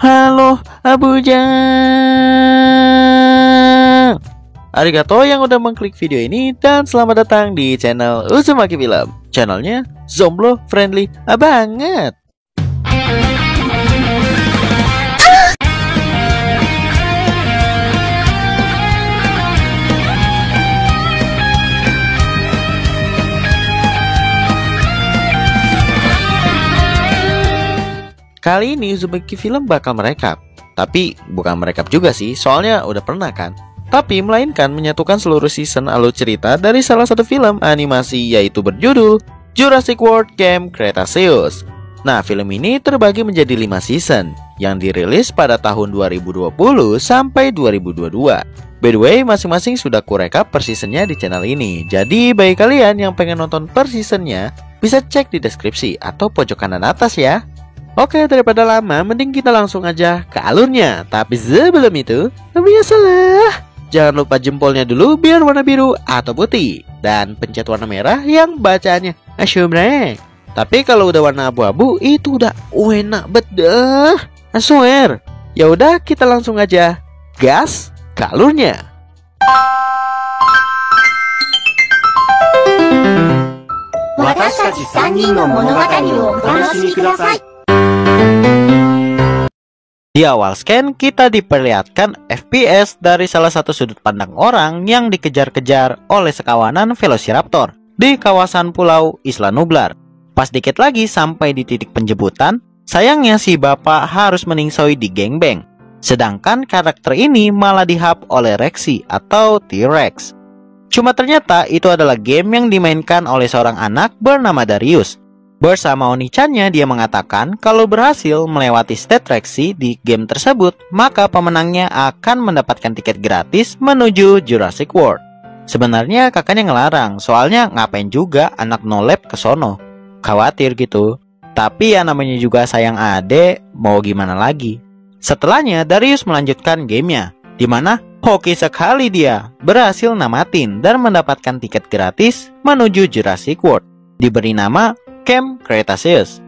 Halo, Abujang. Arigato yang udah mengklik video ini dan selamat datang di channel Uzumaki Film. Channelnya Zomblo friendly banget. Kali ini Uzumaki Film bakal merekap. Tapi bukan merekap juga sih, soalnya udah pernah kan. Tapi melainkan menyatukan seluruh season alur cerita dari salah satu film animasi, yaitu berjudul Jurassic World Game Cretaceous. Nah, film ini terbagi menjadi 5 season yang dirilis pada tahun 2020 sampai 2022. By the way, masing-masing sudah kurekap per seasonnya di channel ini. Jadi bagi kalian yang pengen nonton per seasonnya, bisa cek di deskripsi atau pojok kanan atas ya. Oke, daripada lama, mending kita langsung aja ke alurnya. Tapi sebelum itu, biasalah, jangan lupa jempolnya dulu biar warna biru atau putih, dan pencet warna merah yang bacaannya asyumrek. Tapi kalau udah warna abu-abu, itu udah enak bedah, I swear. Ya udah, kita langsung aja gas ke alurnya. Di awal scan, kita diperlihatkan FPS dari salah satu sudut pandang orang yang dikejar-kejar oleh sekawanan Velociraptor di kawasan pulau Isla Nublar. Pas dikit lagi sampai di titik penjemputan, sayangnya si bapak harus meningsoi di gangbang. Sedangkan karakter ini malah dihap oleh Rexy atau T-Rex. Cuma ternyata itu adalah game yang dimainkan oleh seorang anak bernama Darius. Bersama Oni-channya, dia mengatakan kalau berhasil melewati stage Rexy di game tersebut, maka pemenangnya akan mendapatkan tiket gratis menuju Jurassic World. Sebenarnya kakaknya ngelarang, soalnya ngapain juga anak no lab ke sono. Khawatir gitu. Tapi ya namanya juga sayang ade, mau gimana lagi. Setelahnya, Darius melanjutkan gamenya, dimana hoki sekali dia berhasil namatin dan mendapatkan tiket gratis menuju Jurassic World. Diberi nama Camp Cretaceous.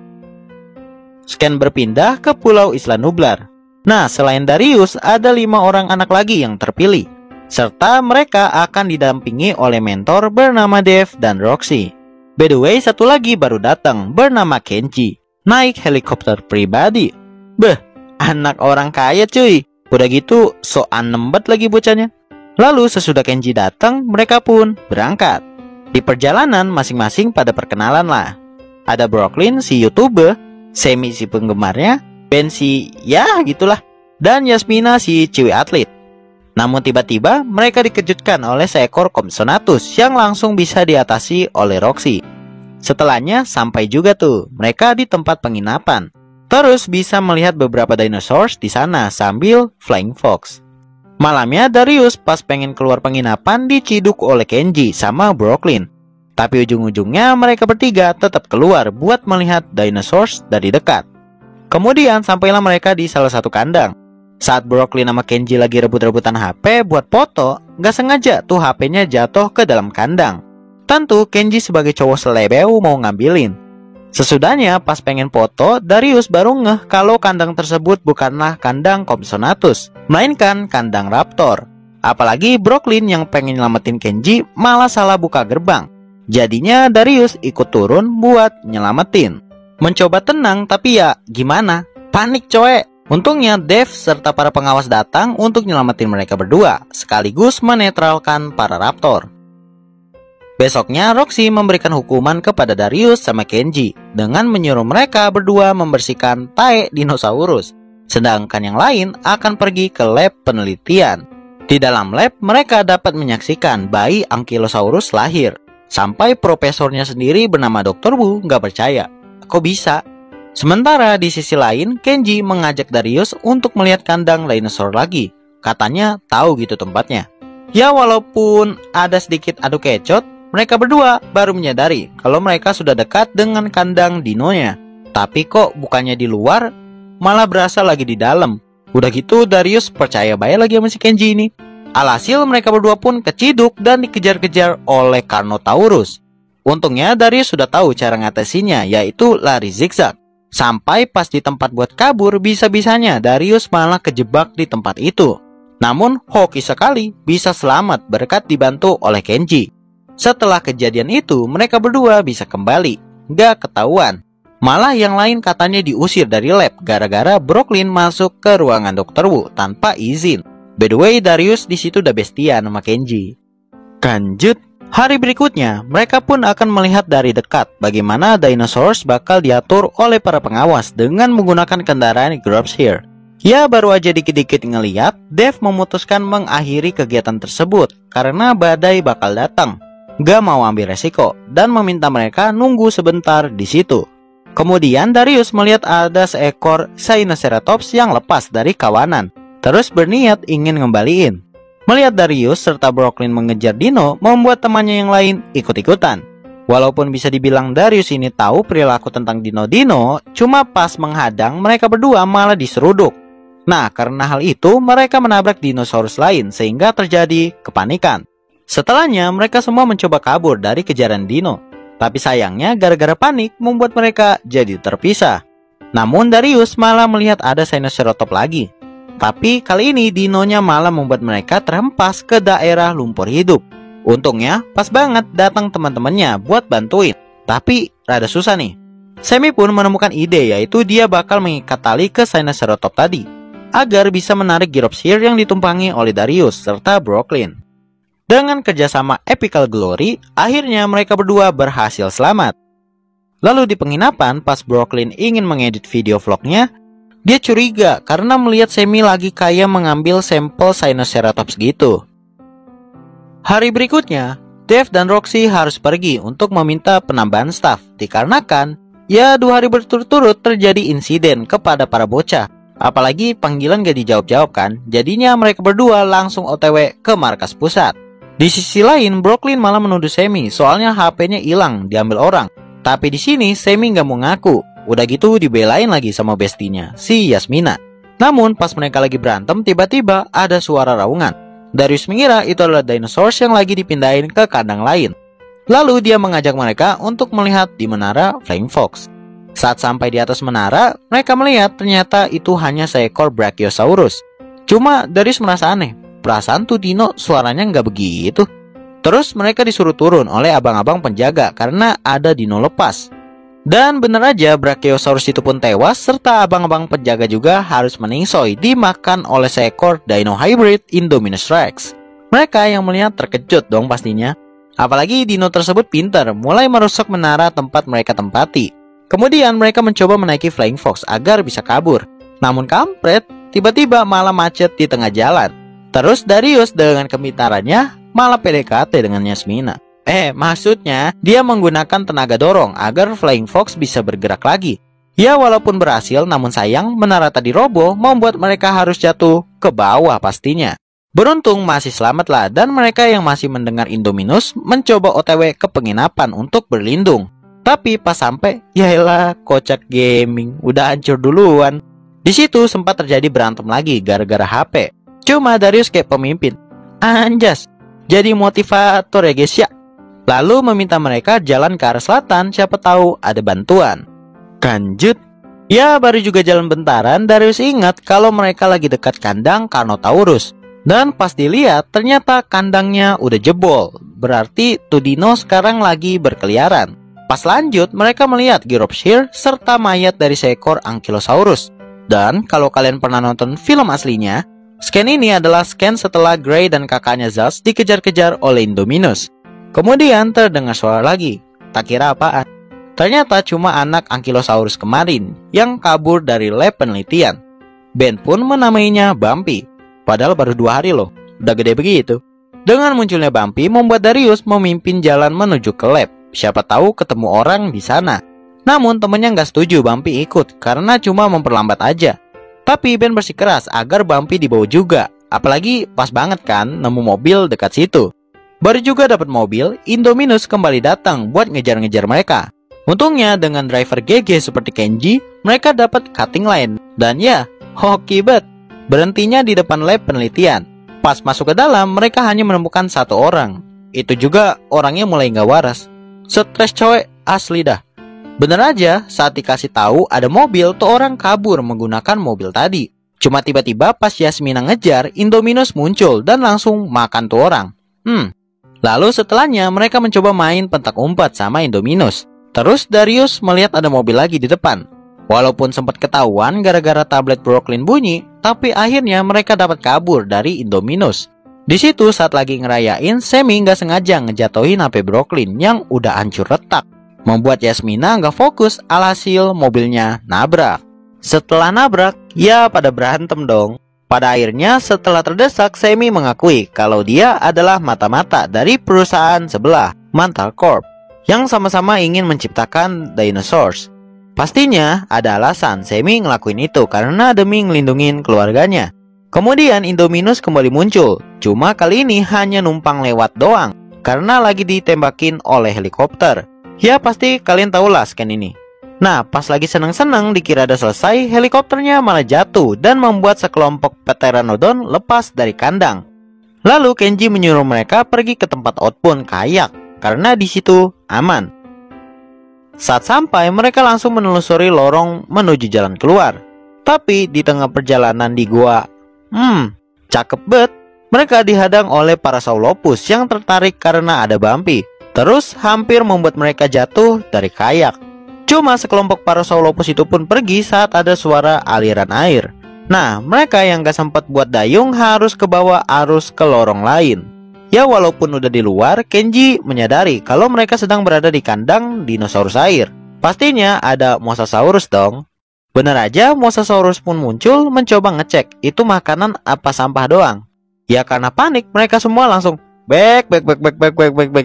Scan berpindah ke pulau Isla Nublar. Nah, selain Darius, ada 5 orang anak lagi yang terpilih, serta mereka akan didampingi oleh mentor bernama Dave dan Roxy. By the way, satu lagi baru datang bernama Kenji, naik helikopter pribadi. Beh, anak orang kaya cuy. Udah gitu, so anembet lagi bocahnya. Lalu sesudah Kenji datang, mereka pun berangkat. Di perjalanan masing-masing pada perkenalan lah. Ada Brooklyn si YouTuber, Semi si penggemarnya, Ben si ya gitulah, dan Yasmina si cewek atlet. Namun tiba-tiba mereka dikejutkan oleh seekor Compsognathus yang langsung bisa diatasi oleh Roxy. Setelahnya sampai juga tuh mereka di tempat penginapan. Terus bisa melihat beberapa dinosaurs di sana sambil flying fox. Malamnya Darius pas pengen keluar penginapan diciduk oleh Kenji sama Brooklyn. Tapi ujung-ujungnya mereka bertiga tetap keluar buat melihat dinosaurs dari dekat. Kemudian sampailah mereka di salah satu kandang. Saat Brooklyn sama Kenji lagi rebut-rebutan HP buat foto, gak sengaja tuh HP-nya jatuh ke dalam kandang. Tentu Kenji sebagai cowok selebeu mau ngambilin. Sesudahnya pas pengen foto, Darius baru ngeh kalau kandang tersebut bukanlah kandang Compsognathus, melainkan kandang raptor. Apalagi Brooklyn yang pengen nyelamatin Kenji malah salah buka gerbang. Jadinya Darius ikut turun buat nyelamatin. Mencoba tenang tapi ya gimana, panik coy. Untungnya Dave serta para pengawas datang untuk nyelamatin mereka berdua, sekaligus menetralkan para raptor. Besoknya Roxy memberikan hukuman kepada Darius sama Kenji dengan menyuruh mereka berdua membersihkan tae dinosaurus. Sedangkan yang lain akan pergi ke lab penelitian. Di dalam lab mereka dapat menyaksikan bayi Ankylosaurus lahir. Sampai profesornya sendiri bernama Dr. Wu nggak percaya. Kok bisa? Sementara di sisi lain, Kenji mengajak Darius untuk melihat kandang dinosaur lagi. Katanya tahu gitu tempatnya. Ya walaupun ada sedikit adu kecot, mereka berdua baru menyadari kalau mereka sudah dekat dengan kandang dinonya. Tapi kok bukannya di luar, malah berasa lagi di dalam. Udah gitu Darius percaya baik lagi sama si Kenji ini. Alhasil mereka berdua pun keciduk dan dikejar-kejar oleh Carnotaurus. Untungnya Darius sudah tahu cara ngatasinya, yaitu lari zigzag. Sampai pas di tempat buat kabur, bisa-bisanya Darius malah kejebak di tempat itu. Namun hoki sekali bisa selamat berkat dibantu oleh Kenji. Setelah kejadian itu, mereka berdua bisa kembali. Gak ketahuan. Malah yang lain katanya diusir dari lab gara-gara Brooklyn masuk ke ruangan Dr. Wu tanpa izin. By the way, Darius di situ udah bestian sama Kenji. Lanjut, hari berikutnya mereka pun akan melihat dari dekat bagaimana dinosaurus bakal diatur oleh para pengawas dengan menggunakan kendaraan Gropshire. Ya baru aja dikit-dikit ngeliat, Dave memutuskan mengakhiri kegiatan tersebut karena badai bakal datang. Gak mau ambil resiko dan meminta mereka nunggu sebentar di situ. Kemudian Darius melihat ada seekor Sinoceratops yang lepas dari kawanan, terus berniat ingin ngembaliin. Melihat Darius serta Brooklyn mengejar Dino, membuat temannya yang lain ikut-ikutan. Walaupun bisa dibilang Darius ini tahu perilaku tentang Dino-Dino, cuma pas menghadang mereka berdua malah diseruduk. Nah, karena hal itu mereka menabrak dinosaurus lain sehingga terjadi kepanikan. Setelahnya mereka semua mencoba kabur dari kejaran Dino. Tapi sayangnya gara-gara panik membuat mereka jadi terpisah. Namun Darius malah melihat ada Sinoceratops lagi. Tapi kali ini dinonya malah membuat mereka terhempas ke daerah lumpur hidup. Untungnya pas banget datang teman-temannya buat bantuin. Tapi rada susah nih. Sammy pun menemukan ide, yaitu dia bakal mengikat tali ke Sinoceratops tadi agar bisa menarik Gropshire yang ditumpangi oleh Darius serta Brooklyn. Dengan kerjasama Epical Glory, akhirnya mereka berdua berhasil selamat. Lalu di penginapan, pas Brooklyn ingin mengedit video vlognya, dia curiga karena melihat Sammy lagi kayak mengambil sampel Sinoceratops gitu. Hari berikutnya, Dave dan Roxy harus pergi untuk meminta penambahan staff, dikarenakan ya 2 hari berturut-turut terjadi insiden kepada para bocah. Apalagi panggilan gak dijawab-jawab kan, jadinya mereka berdua langsung OTW ke markas pusat. Di sisi lain, Brooklyn malah menuduh Sammy soalnya HP-nya hilang diambil orang. Tapi di sini Sammy nggak mau ngaku. Udah gitu dibelain lagi sama bestinya, si Yasmina. Namun pas mereka lagi berantem, tiba-tiba ada suara raungan. Darius mengira itu adalah dinosaurus yang lagi dipindahin ke kandang lain. Lalu dia mengajak mereka untuk melihat di menara Flying Fox. Saat sampai di atas menara, mereka melihat ternyata itu hanya seekor Brachiosaurus. Cuma Darius merasa aneh. Perasaan tuh dino suaranya nggak begitu. Terus mereka disuruh turun oleh abang-abang penjaga karena ada dino lepas. Dan bener aja Brachiosaurus itu pun tewas serta abang-abang penjaga juga harus meningsoi dimakan oleh seekor dino hybrid Indominus Rex. Mereka yang melihat terkejut dong pastinya. Apalagi dino tersebut pintar mulai merusak menara tempat mereka tempati. Kemudian mereka mencoba menaiki Flying Fox agar bisa kabur. Namun kampret, tiba-tiba malah macet di tengah jalan. Terus Darius dengan kepintarannya malah PDKT dengan Yasmina. Maksudnya dia menggunakan tenaga dorong agar Flying Fox bisa bergerak lagi. Ya walaupun berhasil, namun sayang menara tadi roboh membuat mereka harus jatuh ke bawah pastinya. Beruntung masih selamat lah, dan mereka yang masih mendengar Indominus mencoba OTW ke penginapan untuk berlindung. Tapi pas sampai, yaelah kocak gaming udah hancur duluan. Di situ sempat terjadi berantem lagi gara-gara HP. Cuma Darius kayak pemimpin, anjas, jadi motivator ya guys ya. Lalu meminta mereka jalan ke arah selatan, siapa tahu ada bantuan. Lanjut. Ya baru juga jalan bentaran, Darius ingat kalau mereka lagi dekat kandang Carnotaurus. Dan pas dilihat ternyata kandangnya udah jebol. Berarti tuh dino sekarang lagi berkeliaran. Pas lanjut mereka melihat Gropshire serta mayat dari seekor Ankylosaurus. Dan kalau kalian pernah nonton film aslinya, scan ini adalah scan setelah Gray dan kakaknya Zaz dikejar-kejar oleh Indominus. Kemudian terdengar suara lagi. Tak kira apaan. Ternyata cuma anak Ankylosaurus kemarin yang kabur dari lab penelitian. Ben pun menamainya Bumpy. Padahal baru 2 hari loh, udah gede begitu. Dengan munculnya Bumpy membuat Darius memimpin jalan menuju ke lab. Siapa tahu ketemu orang di sana. Namun temennya nggak setuju Bumpy ikut karena cuma memperlambat aja. Tapi Ben bersikeras agar Bumpy dibawa juga. Apalagi pas banget kan nemu mobil dekat situ. Baru juga dapat mobil, Indominus kembali datang buat ngejar-ngejar mereka. Untungnya dengan driver GG seperti Kenji, mereka dapat cutting line. Dan ya, hoki bet. Berhentinya di depan lab penelitian. Pas masuk ke dalam, mereka hanya menemukan 1 orang. Itu juga orangnya mulai nggak waras. Stres cowok asli dah. Bener aja, saat dikasih tahu ada mobil, tuh orang kabur menggunakan mobil tadi. Cuma tiba-tiba pas Yasmina ngejar, Indominus muncul dan langsung makan tuh orang. Lalu setelahnya mereka mencoba main pentak umpet sama Indominus. Terus Darius melihat ada mobil lagi di depan. Walaupun sempat ketahuan gara-gara tablet Brooklyn bunyi, tapi akhirnya mereka dapat kabur dari Indominus. Di situ saat lagi ngerayain, Sammy nggak sengaja ngejatuhin HP Brooklyn yang udah hancur retak, membuat Yasmina nggak fokus, alhasil mobilnya nabrak. Setelah nabrak, ya pada berantem dong. Pada akhirnya setelah terdesak, Sammy mengakui kalau dia adalah mata-mata dari perusahaan sebelah, Mantle Corp, yang sama-sama ingin menciptakan dinosaurs. Pastinya ada alasan Sammy ngelakuin itu karena demi ngelindungin keluarganya. Kemudian Indominus kembali muncul, cuma kali ini hanya numpang lewat doang karena lagi ditembakin oleh helikopter. Ya pasti kalian tahulah scan ini. Nah, pas lagi seneng-seneng dikira udah selesai, helikopternya malah jatuh dan membuat sekelompok pteranodon lepas dari kandang. Lalu Kenji menyuruh mereka pergi ke tempat outbound kayak karena di situ aman. Saat sampai, mereka langsung menelusuri lorong menuju jalan keluar. Tapi di tengah perjalanan di gua, cakep bet, mereka dihadang oleh para Saulopus yang tertarik karena ada Bumpy. Terus hampir membuat mereka jatuh dari kayak. Cuma sekelompok para Saulopus itu pun pergi saat ada suara aliran air. Nah, mereka yang gak sempat buat dayung harus ke bawah arus ke lorong lain. Ya walaupun udah di luar, Kenji menyadari kalau mereka sedang berada di kandang dinosaurus air. Pastinya ada Mosasaurus dong. Bener aja, Mosasaurus pun muncul mencoba ngecek itu makanan apa sampah doang. Ya karena panik, mereka semua langsung back,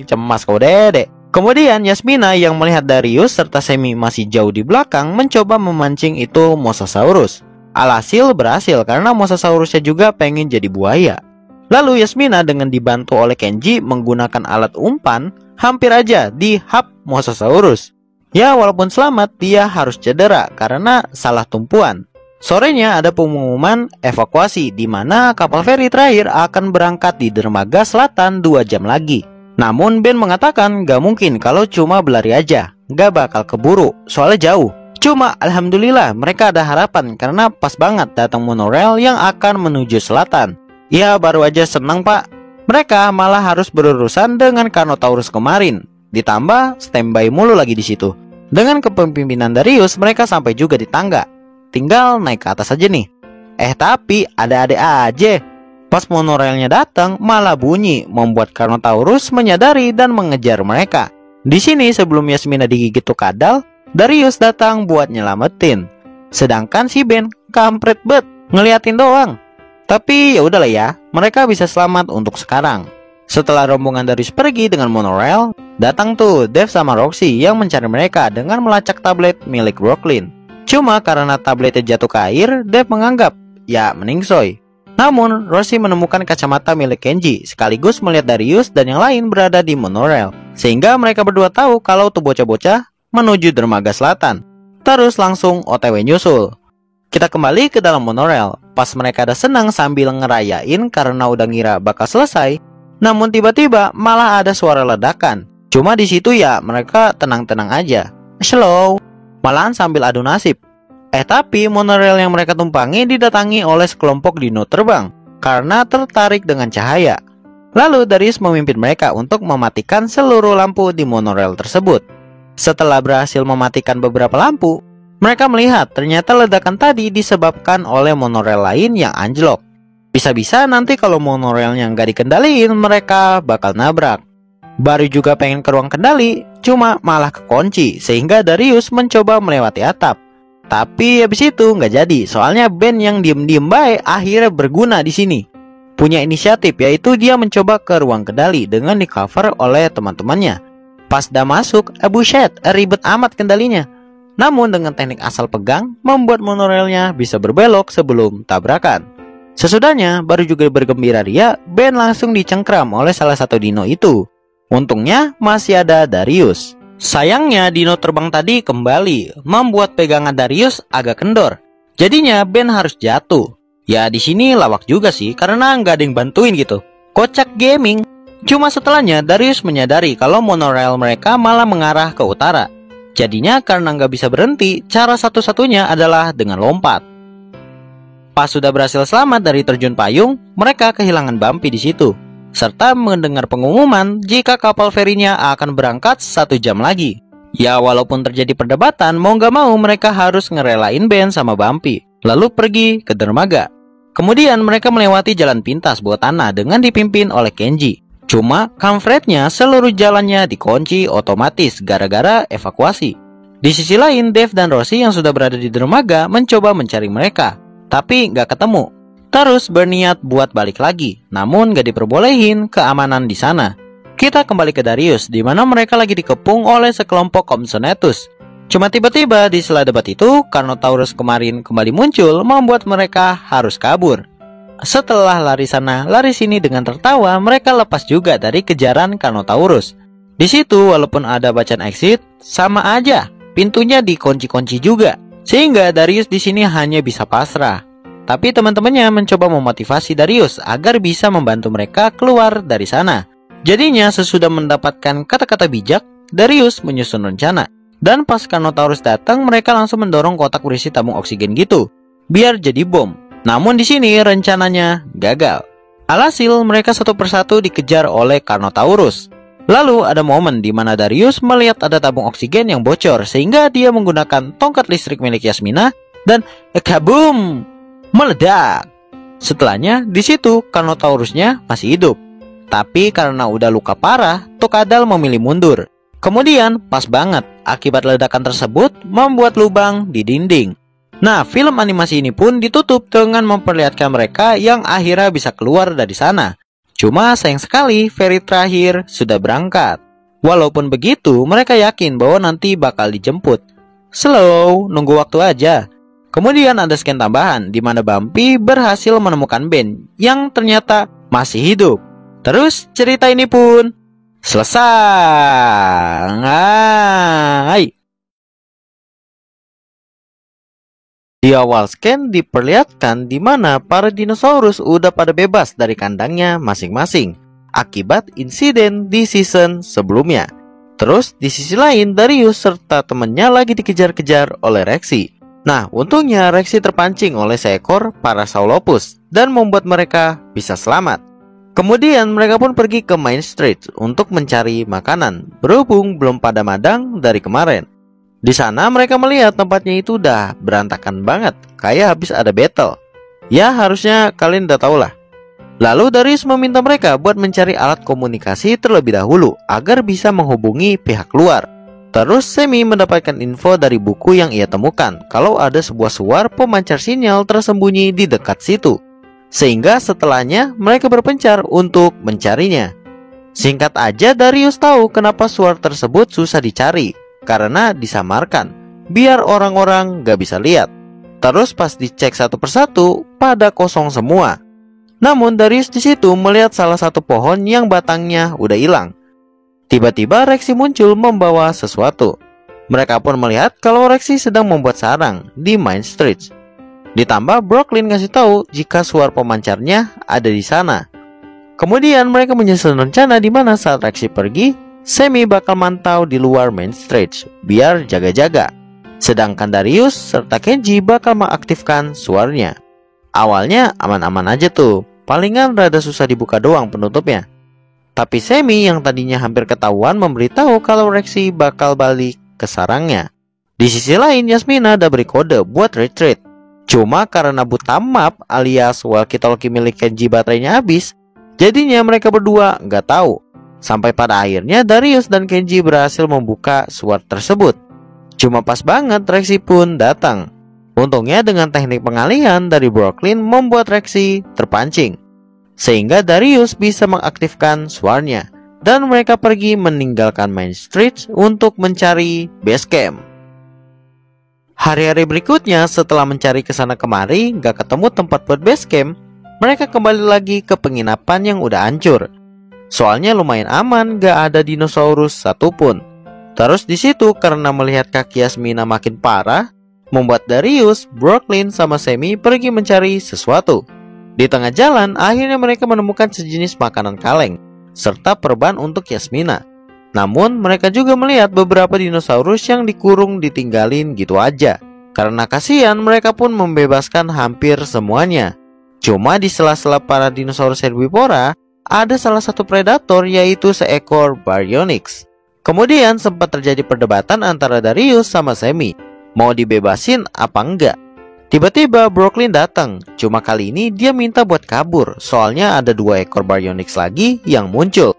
cemas kau dedek. Kemudian Yasmina yang melihat Darius serta Sammy masih jauh di belakang mencoba memancing itu Mosasaurus. Alhasil berhasil karena Mosasaurusnya juga pengen jadi buaya. Lalu Yasmina dengan dibantu oleh Kenji menggunakan alat umpan hampir aja dihap Mosasaurus. Ya walaupun selamat, dia harus cedera karena salah tumpuan. Sorenya ada pengumuman evakuasi di mana kapal feri terakhir akan berangkat di dermaga selatan 2 jam lagi. Namun Ben mengatakan gak mungkin kalau cuma berlari aja, gak bakal keburu soalnya jauh. Cuma alhamdulillah mereka ada harapan karena pas banget datang monorail yang akan menuju selatan. Ya baru aja senang pak, mereka malah harus berurusan dengan Carnotaurus kemarin. Ditambah standby mulu lagi di situ. Dengan kepemimpinan Darius, mereka sampai juga di tangga. Tinggal naik ke atas aja nih. Tapi ada-ada aja. Pas monorailnya datang, malah bunyi, membuat Carnotaurus menyadari dan mengejar mereka. Di sini sebelum Yasmina digigit tuh kadal, Darius datang buat nyelamatin. Sedangkan si Ben kampret bet, ngeliatin doang. Tapi ya udahlah ya, mereka bisa selamat untuk sekarang. Setelah rombongan Darius pergi dengan monorail, datang tuh Dave sama Roxy yang mencari mereka dengan melacak tablet milik Brooklyn. Cuma karena tabletnya jatuh ke air, Dave menganggap, ya meningsoy. Namun, Roxy menemukan kacamata milik Kenji, sekaligus melihat Darius dan yang lain berada di monorail. Sehingga mereka berdua tahu kalau tuh bocah-bocah menuju dermaga selatan. Terus langsung OTW nyusul. Kita kembali ke dalam monorail. Pas mereka ada senang sambil ngerayain karena udah ngira bakal selesai. Namun tiba-tiba malah ada suara ledakan. Cuma di situ ya mereka tenang-tenang aja. Slow. Malahan sambil adu nasib. Tapi monorail yang mereka tumpangi didatangi oleh sekelompok dino terbang karena tertarik dengan cahaya. Lalu Darius memimpin mereka untuk mematikan seluruh lampu di monorail tersebut. Setelah berhasil mematikan beberapa lampu, mereka melihat ternyata ledakan tadi disebabkan oleh monorail lain yang anjlok. Bisa-bisa nanti kalau monorailnya nggak dikendaliin, mereka bakal nabrak. Baru juga pengen ke ruang kendali, cuma malah kekunci, sehingga Darius mencoba melewati atap. Tapi habis itu nggak jadi, soalnya Ben yang diem-diem baik akhirnya berguna di sini. Punya inisiatif, yaitu dia mencoba ke ruang kendali dengan di cover oleh teman-temannya. Pas dah masuk, buset, ribet amat kendalinya. Namun dengan teknik asal pegang, membuat monorailnya bisa berbelok sebelum tabrakan. Sesudahnya, baru juga bergembira ria, Ben langsung dicengkram oleh salah satu dino itu. Untungnya masih ada Darius. Sayangnya dino terbang tadi kembali, membuat pegangan Darius agak kendor. Jadinya Ben harus jatuh. Ya di sini lawak juga sih, karena nggak ada yang bantuin gitu. Kocak gaming. Cuma setelahnya Darius menyadari kalau monorail mereka malah mengarah ke utara. Jadinya karena nggak bisa berhenti, cara satu-satunya adalah dengan lompat. Pas sudah berhasil selamat dari terjun payung, mereka kehilangan Bumpy di situ, serta mendengar pengumuman jika kapal ferinya akan berangkat 1 jam lagi. Ya walaupun terjadi perdebatan, mau nggak mau mereka harus ngerelain Ben sama Bumpy, lalu pergi ke dermaga. Kemudian mereka melewati jalan pintas bawah tanah dengan dipimpin oleh Kenji. Cuma kampretnya seluruh jalannya dikunci otomatis gara-gara evakuasi. Di sisi lain, Dave dan Rosie yang sudah berada di dermaga mencoba mencari mereka, tapi nggak ketemu. Terus berniat buat balik lagi, namun nggak diperbolehin keamanan di sana. Kita kembali ke Darius, di mana mereka lagi dikepung oleh sekelompok Compsognathus. Cuma tiba-tiba di sela debat itu, Carnotaurus kemarin kembali muncul, membuat mereka harus kabur. Setelah lari sana, lari sini dengan tertawa, mereka lepas juga dari kejaran Carnotaurus. Di situ, walaupun ada bacaan exit, sama aja, pintunya dikunci-kunci juga, sehingga Darius di sini hanya bisa pasrah. Tapi teman-temannya mencoba memotivasi Darius agar bisa membantu mereka keluar dari sana. Jadinya sesudah mendapatkan kata-kata bijak, Darius menyusun rencana. Dan pas Carnotaurus datang, mereka langsung mendorong kotak berisi tabung oksigen gitu, biar jadi bom. Namun di sini rencananya gagal. Alhasil mereka satu persatu dikejar oleh Carnotaurus. Lalu ada momen di mana Darius melihat ada tabung oksigen yang bocor, sehingga dia menggunakan tongkat listrik milik Yasmina dan kabum, meledak. Setelahnya di situ Carnotaurusnya masih hidup. Tapi karena udah luka parah, Tokadal memilih mundur. Kemudian pas banget akibat ledakan tersebut membuat lubang di dinding. Nah, film animasi ini pun ditutup dengan memperlihatkan mereka yang akhirnya bisa keluar dari sana. Cuma sayang sekali feri terakhir sudah berangkat. Walaupun begitu, mereka yakin bahwa nanti bakal dijemput. Slow, nunggu waktu aja. Kemudian ada scan tambahan di mana Bumpy berhasil menemukan Ben yang ternyata masih hidup. Terus cerita ini pun selesai. Di awal scan diperlihatkan di mana para dinosaurus udah pada bebas dari kandangnya masing-masing akibat insiden di season sebelumnya. Terus di sisi lain Darius serta temennya lagi dikejar-kejar oleh Rexy. Nah, untungnya Rexy terpancing oleh seekor Parasaurolophus dan membuat mereka bisa selamat. Kemudian mereka pun pergi ke Main Street untuk mencari makanan, berhubung belum pada madang dari kemarin. Di sana mereka melihat tempatnya itu udah berantakan banget, kayak habis ada battle. Ya harusnya kalian udah tau lah. Lalu Darius meminta mereka buat mencari alat komunikasi terlebih dahulu agar bisa menghubungi pihak luar. Terus Semi mendapatkan info dari buku yang ia temukan kalau ada sebuah suar pemancar sinyal tersembunyi di dekat situ. Sehingga setelahnya mereka berpencar untuk mencarinya. Singkat aja Darius tahu kenapa suar tersebut susah dicari, karena disamarkan, biar orang-orang gak bisa lihat. Terus pas dicek satu persatu, pada kosong semua. Namun Darius di situ melihat salah satu pohon yang batangnya udah hilang. Tiba-tiba Rexy muncul membawa sesuatu. Mereka pun melihat kalau Rexy sedang membuat sarang di Main Street. Ditambah Brooklyn ngasih tahu jika suar pemancarnya ada di sana. Kemudian mereka menyusun rencana di mana saat Rexy pergi, Semi bakal mantau di luar Main Street biar jaga-jaga. Sedangkan Darius serta Kenji bakal mengaktifkan suarnya. Awalnya aman-aman aja tuh, palingan rada susah dibuka doang penutupnya. Tapi Semi yang tadinya hampir ketahuan memberitahu kalau Rexy bakal balik ke sarangnya. Di sisi lain Yasmina udah beri kode buat retreat. Cuma karena Butamap alias walkie-talkie milik Kenji baterainya habis, jadinya mereka berdua nggak tahu. Sampai pada akhirnya Darius dan Kenji berhasil membuka suar tersebut. Cuma pas banget Rexy pun datang. Untungnya dengan teknik pengalihan dari Brooklyn membuat Rexy terpancing, sehingga Darius bisa mengaktifkan suarnya. Dan mereka pergi meninggalkan Main Street untuk mencari base camp. Hari-hari berikutnya setelah mencari kesana kemari gak ketemu tempat buat base camp, mereka kembali lagi ke penginapan yang udah hancur. Soalnya lumayan aman, gak ada dinosaurus satupun. Terus di situ karena melihat kaki Yasmina makin parah, membuat Darius, Brooklyn sama Semi pergi mencari sesuatu. Di tengah jalan akhirnya mereka menemukan sejenis makanan kaleng serta perban untuk Yasmina. Namun mereka juga melihat beberapa dinosaurus yang dikurung ditinggalin gitu aja. Karena kasihan, mereka pun membebaskan hampir semuanya. Cuma di sela-sela para dinosaurus herbivora, ada salah satu predator yaitu seekor Baryonyx. Kemudian sempat terjadi perdebatan antara Darius sama Sammy, mau dibebasin apa enggak. Tiba-tiba Brooklyn datang, cuma kali ini dia minta buat kabur, soalnya ada 2 ekor Baryonyx lagi yang muncul.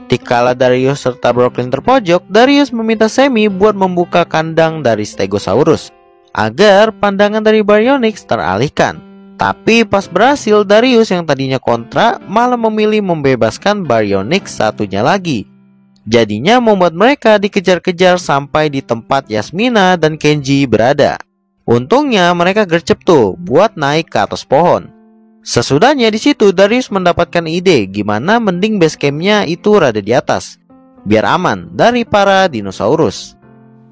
Dikala Darius serta Brooklyn terpojok, Darius meminta Sammy buat membuka kandang dari Stegosaurus agar pandangan dari Baryonyx teralihkan. Tapi pas berhasil, Darius yang tadinya kontra malah memilih membebaskan Baryonyx satunya lagi. Jadinya membuat mereka dikejar-kejar sampai di tempat Yasmina dan Kenji berada. Untungnya mereka gercep tuh buat naik ke atas pohon. Sesudahnya di situ Darius mendapatkan ide gimana mending base campnya itu rada di atas, biar aman dari para dinosaurus.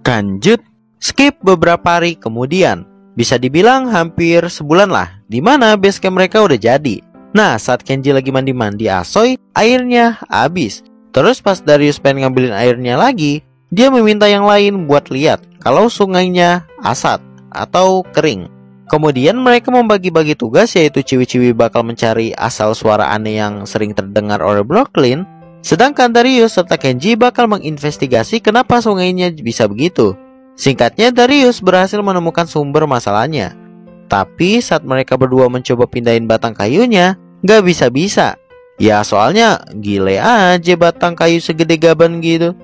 Lanjut, skip beberapa hari kemudian, bisa dibilang hampir sebulan lah, dimana base camp mereka udah jadi. Nah, saat Kenji lagi mandi-mandi asoy, airnya habis. Terus pas Darius pengen ngambilin airnya lagi, dia meminta yang lain buat lihat kalau sungainya asat atau kering. Kemudian mereka membagi-bagi tugas, yaitu Ciwi-Ciwi bakal mencari asal suara aneh yang sering terdengar oleh Brooklyn, sedangkan Darius serta Kenji bakal menginvestigasi kenapa sungainya bisa begitu. Singkatnya, Darius berhasil menemukan sumber masalahnya. Tapi saat mereka berdua mencoba pindahin batang kayunya, gak bisa-bisa. Ya soalnya gile aja batang kayu segede gaban gitu.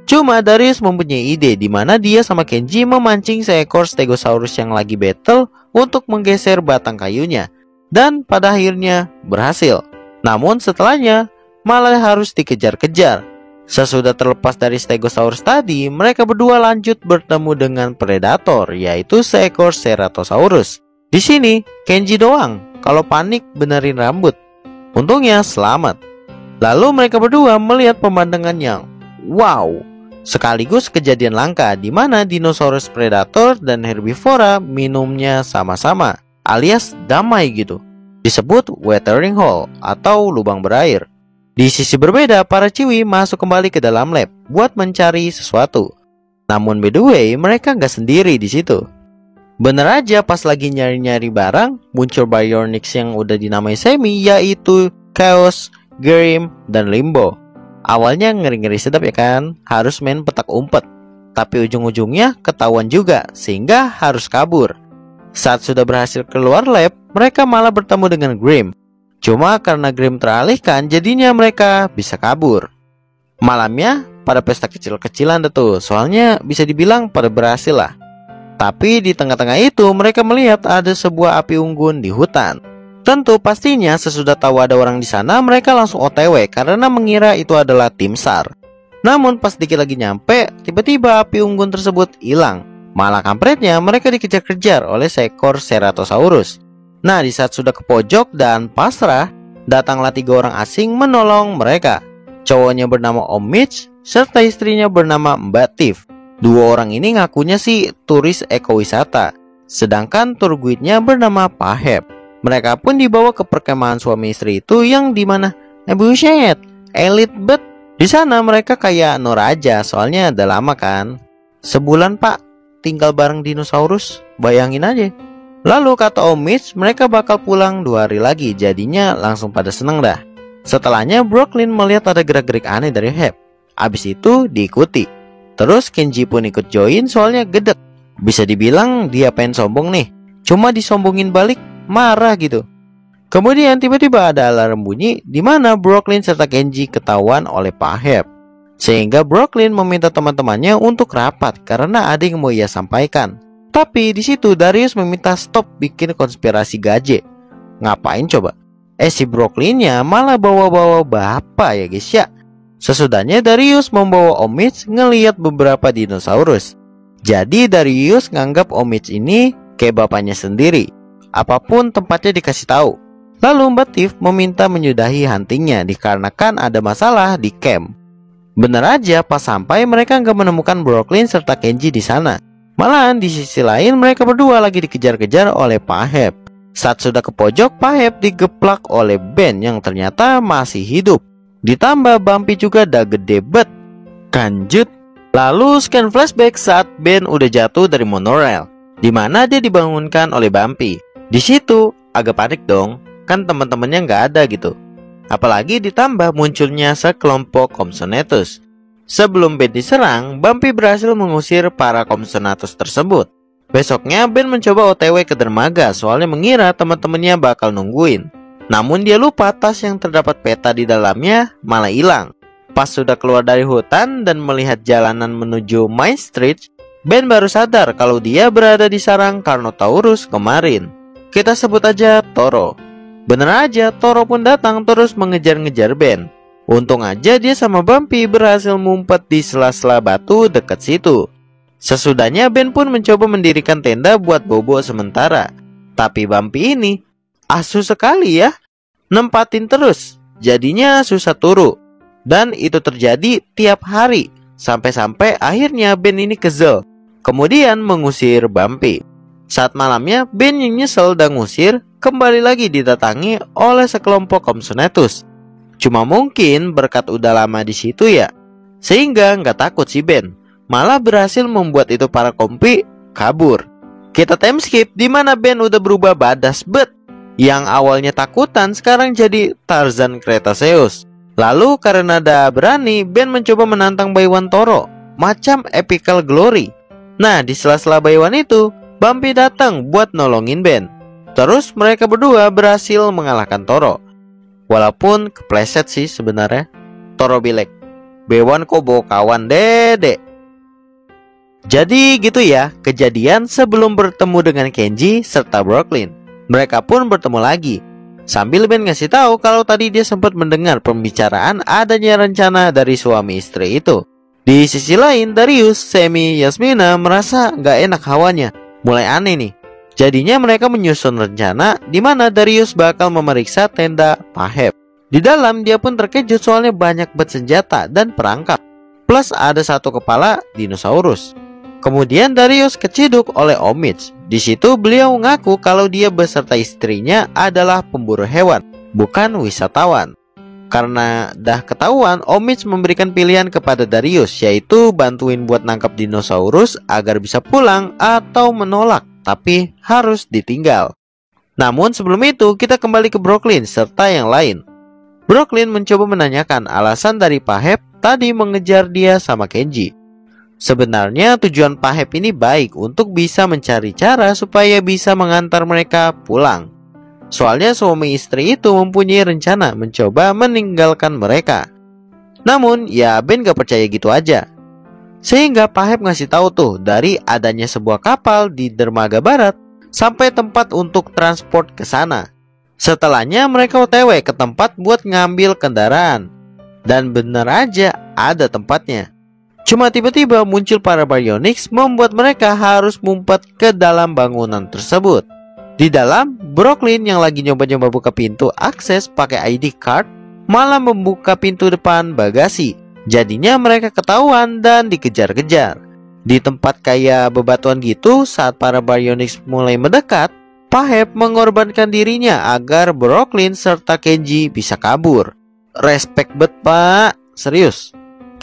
Cuma Darius mempunyai ide di mana dia sama Kenji memancing seekor Stegosaurus yang lagi battle untuk menggeser batang kayunya, dan pada akhirnya berhasil. Namun setelahnya malah harus dikejar-kejar. Sesudah terlepas dari Stegosaurus tadi, mereka berdua lanjut bertemu dengan predator, yaitu seekor Ceratosaurus. Di sini Kenji doang kalau panik benerin rambut. Untungnya selamat. Lalu mereka berdua melihat pemandangan yang wow, sekaligus kejadian langka di mana dinosaurus predator dan herbivora minumnya sama-sama, alias damai gitu. Disebut watering hole atau lubang berair. Di sisi berbeda, para Ciwi masuk kembali ke dalam lab buat mencari sesuatu. Namun by the way, mereka nggak sendiri di situ. Bener aja pas lagi nyari-nyari barang, muncul Baryonyx yang udah dinamai Sammy, yaitu Chaos, Grim, dan Limbo. Awalnya ngeri-ngeri sedap ya kan, harus main petak umpet. Tapi ujung-ujungnya ketahuan juga, sehingga harus kabur. Saat sudah berhasil keluar lab, mereka malah bertemu dengan Grim. Cuma karena Grim teralihkan, jadinya mereka bisa kabur. Malamnya pada pesta kecil-kecilan tuh, soalnya bisa dibilang pada berhasil lah. Tapi di tengah-tengah itu mereka melihat ada sebuah api unggun di hutan. Tentu pastinya sesudah tahu ada orang di sana, mereka langsung OTW karena mengira itu adalah tim SAR. Namun pas dikit lagi nyampe, tiba-tiba api unggun tersebut hilang. Malah kampretnya mereka dikejar-kejar oleh seekor Ceratosaurus. Nah, di saat sudah ke pojok dan pasrah, datanglah 3 orang asing menolong mereka. Cowoknya bernama Om Mitch serta istrinya bernama Mbak Tiff. 2 orang ini ngakunya sih turis ekowisata, sedangkan tour guide-nya bernama Pahep. Mereka pun dibawa ke perkemahan suami istri itu yang dimana buset, elit bet. Di sana mereka kayak nur aja, soalnya udah lama kan. Sebulan pak tinggal bareng dinosaurus, bayangin aja. Lalu kata Om Mitch, mereka bakal pulang 2 hari lagi, jadinya langsung pada seneng dah. Setelahnya Brooklyn melihat ada gerak-gerik aneh dari Hep. Abis itu diikuti. Terus Kenji pun ikut join soalnya gedek. Bisa dibilang dia pengen sombong nih, cuma disombongin balik, marah gitu. Kemudian tiba-tiba ada alarm bunyi di mana Brooklyn serta Kenji ketahuan oleh Pak Hep. Sehingga Brooklyn meminta teman-temannya untuk rapat karena ada yang mau ia sampaikan. Tapi di situ Darius meminta stop bikin konspirasi gaje. Ngapain coba? Si Brooklynnya malah bawa-bawa bapak ya guys ya. Sesudahnya Darius membawa Om Mitch ngeliat beberapa dinosaurus. Jadi Darius nganggap Om Mitch ini kayak bapaknya sendiri. Apapun tempatnya dikasih tahu. Lalu Mbak Tiff meminta menyudahi huntingnya dikarenakan ada masalah di camp. Bener aja pas sampai mereka nggak menemukan Brooklyn serta Kenji di sana. Malahan di sisi lain mereka berdua lagi dikejar-kejar oleh Pak Hep. Saat sudah ke pojok, Pak Hep digeplak oleh Ben yang ternyata masih hidup. Ditambah Bumpy juga dah gede bet. Kanjut. Lalu scan flashback saat Ben udah jatuh dari monorail, di mana dia dibangunkan oleh Bumpy. Di situ agak panik dong, kan teman-temannya nggak ada gitu. Apalagi ditambah munculnya sekelompok Compsognathus. Sebelum Ben diserang, Bumpy berhasil mengusir para Compsognathus tersebut. Besoknya Ben mencoba OTW ke dermaga soalnya mengira teman-temannya bakal nungguin. Namun dia lupa tas yang terdapat peta di dalamnya malah hilang. Pas sudah keluar dari hutan dan melihat jalanan menuju Main Street, Ben baru sadar kalau dia berada di sarang Carnotaurus kemarin. Kita sebut aja Toro. Bener aja, Toro pun datang terus mengejar-ngejar Ben. Untung aja dia sama Bumpy berhasil ngumpet di sela-sela batu dekat situ. Sesudahnya Ben pun mencoba mendirikan tenda buat bobo sementara. Tapi Bumpy ini asu sekali ya, nempatin terus, jadinya susah turu. Dan itu terjadi tiap hari, sampai-sampai akhirnya Ben ini kesel, kemudian mengusir Bumpy. Saat malamnya Ben yang nyesel dan ngusir kembali lagi didatangi oleh sekelompok Compsognathus. Cuma mungkin berkat udah lama di situ ya, sehingga nggak takut si Ben, malah berhasil membuat itu para kompi kabur. Kita time skip di mana Ben udah berubah badass yang awalnya takutan sekarang jadi Tarzan Cretaceous. Lalu karena dah berani, Ben mencoba menantang Baywan Toro, macam epical glory. Nah, di sela-sela Baywan itu, Bumpy datang buat nolongin Ben. Terus mereka berdua berhasil mengalahkan Toro. Walaupun kepleset sih sebenarnya. Toro bilek, Baywan kok bawa kawan dede. Jadi gitu ya, kejadian sebelum bertemu dengan Kenji serta Brooklyn. Mereka pun bertemu lagi. Sambil Ben ngasih tahu kalau tadi dia sempat mendengar pembicaraan adanya rencana dari suami istri itu. Di sisi lain, Darius, Semi, Yasmina merasa gak enak hawanya. Mulai aneh nih. Jadinya mereka menyusun rencana di mana Darius bakal memeriksa tenda Paheb. Di dalam dia pun terkejut soalnya banyak senjata dan perangkap. Plus ada satu kepala dinosaurus. Kemudian Darius keciduk oleh Om Mitch. Di situ beliau mengaku kalau dia beserta istrinya adalah pemburu hewan, bukan wisatawan. Karena dah ketahuan, Om Mitch memberikan pilihan kepada Darius, yaitu bantuin buat nangkap dinosaurus agar bisa pulang atau menolak, tapi harus ditinggal. Namun sebelum itu kita kembali ke Brooklyn serta yang lain. Brooklyn mencoba menanyakan alasan dari Paheb tadi mengejar dia sama Kenji. Sebenarnya tujuan Paheb ini baik untuk bisa mencari cara supaya bisa mengantar mereka pulang. Soalnya suami istri itu mempunyai rencana mencoba meninggalkan mereka. Namun ya Ben gak percaya gitu aja. Sehingga Paheb ngasih tahu tuh dari adanya sebuah kapal di dermaga barat sampai tempat untuk transport ke sana. Setelahnya mereka OTW ke tempat buat ngambil kendaraan. Dan bener aja ada tempatnya. Cuma tiba-tiba muncul para Baryonyx membuat mereka harus ngumpet ke dalam bangunan tersebut. Di dalam, Brooklyn yang lagi nyoba-nyoba buka pintu akses pakai ID card malah membuka pintu depan bagasi. Jadinya mereka ketahuan dan dikejar-kejar. Di tempat kayak bebatuan gitu, saat para Baryonyx mulai mendekat, Paheb mengorbankan dirinya agar Brooklyn serta Kenji bisa kabur. Respect bet pak, serius.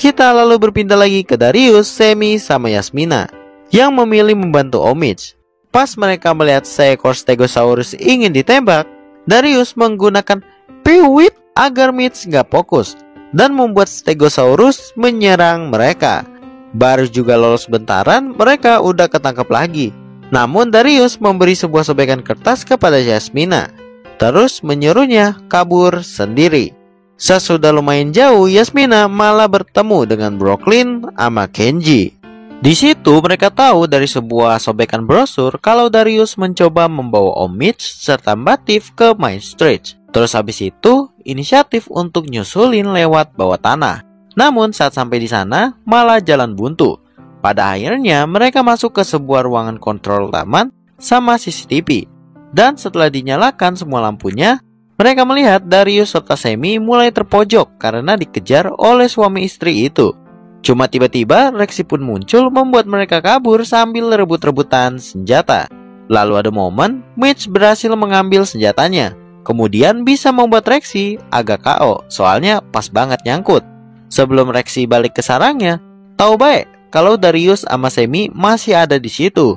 Kita lalu berpindah lagi ke Darius, Semi, sama Yasmina yang memilih membantu Om Mitch. Pas mereka melihat seekor Stegosaurus ingin ditembak, Darius menggunakan piwit agar Mitch gak fokus dan membuat Stegosaurus menyerang mereka. Baru juga lolos bentaran, mereka udah ketangkap lagi. Namun Darius memberi sebuah sobekan kertas kepada Yasmina, terus menyuruhnya kabur sendiri. Sesudah lumayan jauh, Yasmina malah bertemu dengan Brooklyn sama Kenji. Di situ mereka tahu dari sebuah sobekan brosur kalau Darius mencoba membawa Om Mitch serta Mbak Tiff ke Main Street. Terus habis itu inisiatif untuk nyusulin lewat bawah tanah. Namun saat sampai di sana malah jalan buntu. Pada akhirnya mereka masuk ke sebuah ruangan kontrol taman sama CCTV. Dan setelah dinyalakan semua lampunya, mereka melihat Darius serta Semi mulai terpojok karena dikejar oleh suami istri itu. Cuma tiba-tiba Rexy pun muncul membuat mereka kabur sambil rebut-rebutan senjata. Lalu ada momen Mitch berhasil mengambil senjatanya. Kemudian bisa membuat Rexy agak KO soalnya pas banget nyangkut. Sebelum Rexy balik ke sarangnya, tahu baik kalau Darius sama Semi masih ada di situ.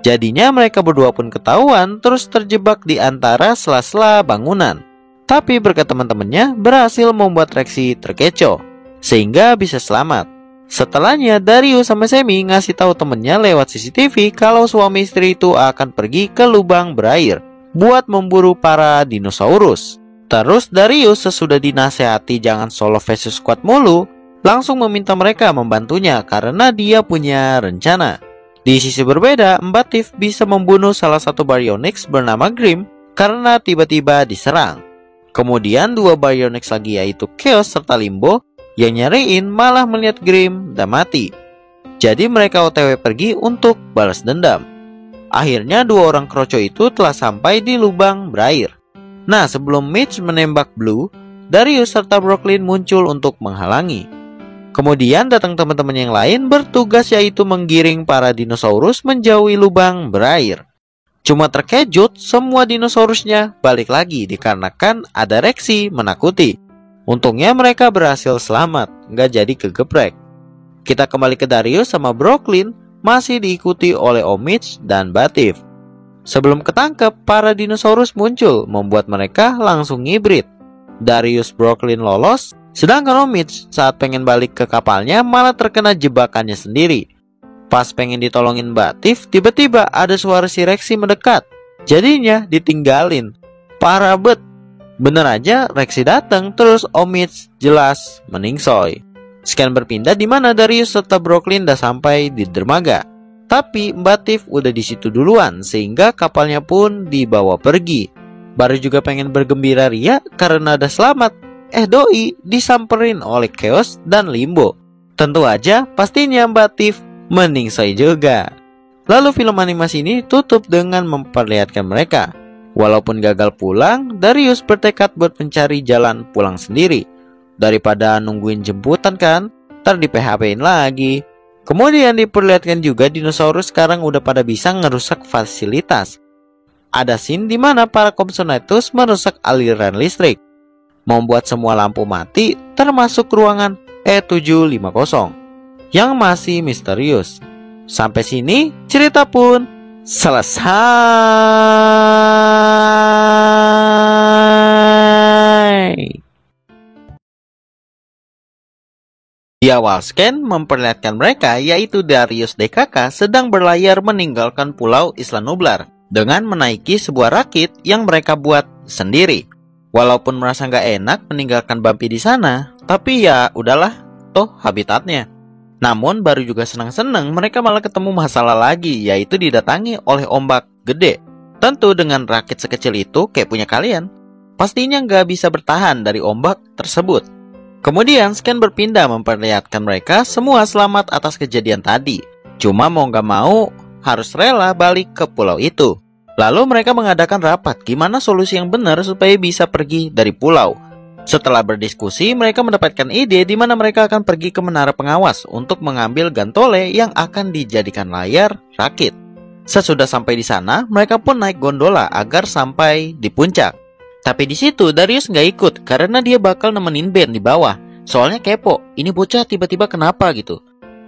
Jadinya mereka berdua pun ketahuan terus terjebak di antara sela-sela bangunan. Tapi berkat teman-temannya berhasil membuat Rexy terkecoh sehingga bisa selamat. Setelahnya Darius sama Semi ngasih tahu temennya lewat CCTV kalau suami istri itu akan pergi ke lubang berair buat memburu para dinosaurus. Terus Darius sesudah dinasehati jangan solo versus squad mulu, langsung meminta mereka membantunya karena dia punya rencana. Di sisi berbeda, Mbak Tiff bisa membunuh salah satu Baryonyx bernama Grim karena tiba-tiba diserang. Kemudian dua Baryonyx lagi yaitu Chaos serta Limbo yang nyariin malah melihat Grim dan mati. Jadi mereka OTW pergi untuk balas dendam. Akhirnya dua orang kroco itu telah sampai di lubang berair. Nah, sebelum Mitch menembak Blue, Darius serta Brooklyn muncul untuk menghalangi. Kemudian datang teman-teman yang lain bertugas yaitu menggiring para dinosaurus menjauhi lubang berair. Cuma terkejut semua dinosaurusnya balik lagi dikarenakan ada Rexy menakuti. Untungnya mereka berhasil selamat, nggak jadi kegeprek. Kita kembali ke Darius sama Brooklyn, masih diikuti oleh Om Mitch dan Batif. Sebelum ketangkep, para dinosaurus muncul, membuat mereka langsung ngibrit. Darius Brooklyn lolos, sedangkan Om Mitch saat pengen balik ke kapalnya malah terkena jebakannya sendiri. Pas pengen ditolongin Batif, tiba-tiba ada suara si Rexy mendekat. Jadinya ditinggalin. Parah bet. Bener aja Rexy datang, terus Om Mitch jelas meningsoy. Scan berpindah di mana Darius serta Brooklyn udah sampai di dermaga. Tapi Mbak Tiff udah di situ duluan sehingga kapalnya pun dibawa pergi. Baru juga pengen bergembira ria karena udah selamat. Doi disamperin oleh Chaos dan Limbo. Tentu aja pastinya Mbak Tiff meningsoy juga. Lalu film animasi ini tutup dengan memperlihatkan mereka. Walaupun gagal pulang, Darius bertekad buat mencari jalan pulang sendiri. Daripada nungguin jemputan kan, ntar di PHP-in lagi. Kemudian diperlihatkan juga dinosaurus sekarang udah pada bisa ngerusak fasilitas. Ada scene di mana para Compsognathus merusak aliran listrik, membuat semua lampu mati termasuk ruangan E750 yang masih misterius. Sampai sini cerita pun selesai. Di awal scan memperlihatkan mereka yaitu Darius DKK sedang berlayar meninggalkan pulau Isla Nublar dengan menaiki sebuah rakit yang mereka buat sendiri. Walaupun merasa nggak enak meninggalkan Bumpy di sana, tapi ya udahlah, toh habitatnya. Namun baru juga senang-senang mereka malah ketemu masalah lagi, yaitu didatangi oleh ombak gede. Tentu dengan rakit sekecil itu kayak punya kalian, pastinya nggak bisa bertahan dari ombak tersebut. Kemudian scan berpindah memperlihatkan mereka semua selamat atas kejadian tadi. Cuma mau nggak mau harus rela balik ke pulau itu. Lalu mereka mengadakan rapat gimana solusi yang benar supaya bisa pergi dari pulau. Setelah berdiskusi, mereka mendapatkan ide di mana mereka akan pergi ke menara pengawas untuk mengambil gantole yang akan dijadikan layar rakit. Sesudah sampai di sana, mereka pun naik gondola agar sampai di puncak. Tapi di situ Darius nggak ikut karena dia bakal nemenin Ben di bawah. Soalnya kepo, ini bocah tiba-tiba kenapa gitu.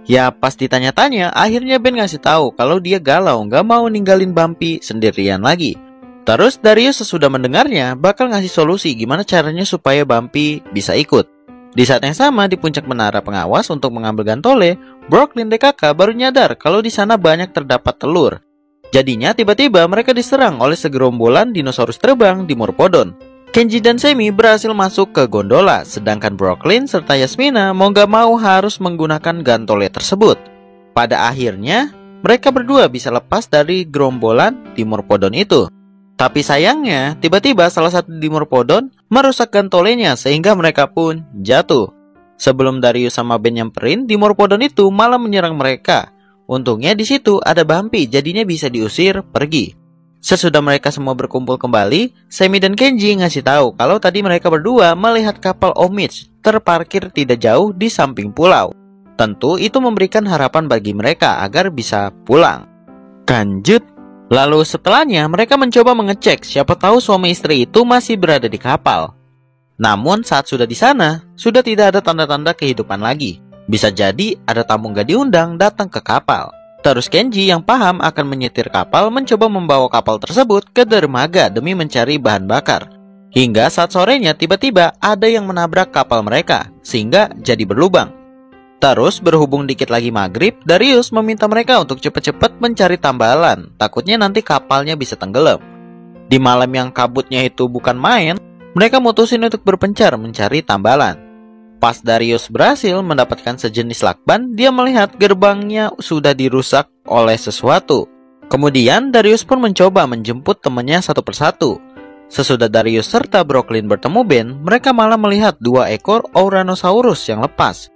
Ya pas ditanya-tanya, akhirnya Ben ngasih tahu kalau dia galau nggak mau ninggalin Bumpy sendirian lagi. Terus Darius sesudah mendengarnya bakal ngasih solusi gimana caranya supaya Bumpy bisa ikut. Di saat yang sama di puncak menara pengawas untuk mengambil gantole, Brooklyn DKK baru nyadar kalau di sana banyak terdapat telur. Jadinya tiba-tiba mereka diserang oleh segerombolan dinosaurus terbang di Murphodon. Kenji dan Semi berhasil masuk ke gondola, sedangkan Brooklyn serta Yasmina mau gak mau harus menggunakan gantole tersebut. Pada akhirnya, mereka berdua bisa lepas dari gerombolan di Murphodon itu. Tapi sayangnya, tiba-tiba salah satu di Murphodon merusak gantolenya sehingga mereka pun jatuh. Sebelum Darius sama Ben nyamperin, di Murphodon itu malah menyerang mereka. Untungnya di situ ada Bumpy, jadinya bisa diusir pergi. Sesudah mereka semua berkumpul kembali, Semi dan Kenji ngasih tahu kalau tadi mereka berdua melihat kapal Om Mitch terparkir tidak jauh di samping pulau. Tentu itu memberikan harapan bagi mereka agar bisa pulang. Lanjut. Lalu setelahnya mereka mencoba mengecek siapa tahu suami istri itu masih berada di kapal. Namun saat sudah di sana, sudah tidak ada tanda-tanda kehidupan lagi. Bisa jadi ada tamu gak diundang datang ke kapal. Terus Kenji yang paham akan menyetir kapal mencoba membawa kapal tersebut ke dermaga demi mencari bahan bakar. Hingga saat sorenya tiba-tiba ada yang menabrak kapal mereka, sehingga jadi berlubang. Terus berhubung dikit lagi maghrib, Darius meminta mereka untuk cepat-cepat mencari tambalan, takutnya nanti kapalnya bisa tenggelam. Di malam yang kabutnya itu bukan main, mereka mutusin untuk berpencar mencari tambalan. Pas Darius berhasil mendapatkan sejenis lakban, dia melihat gerbangnya sudah dirusak oleh sesuatu. Kemudian Darius pun mencoba menjemput temannya satu persatu. Sesudah Darius serta Brooklyn bertemu Ben, mereka malah melihat 2 ekor Ouranosaurus yang lepas.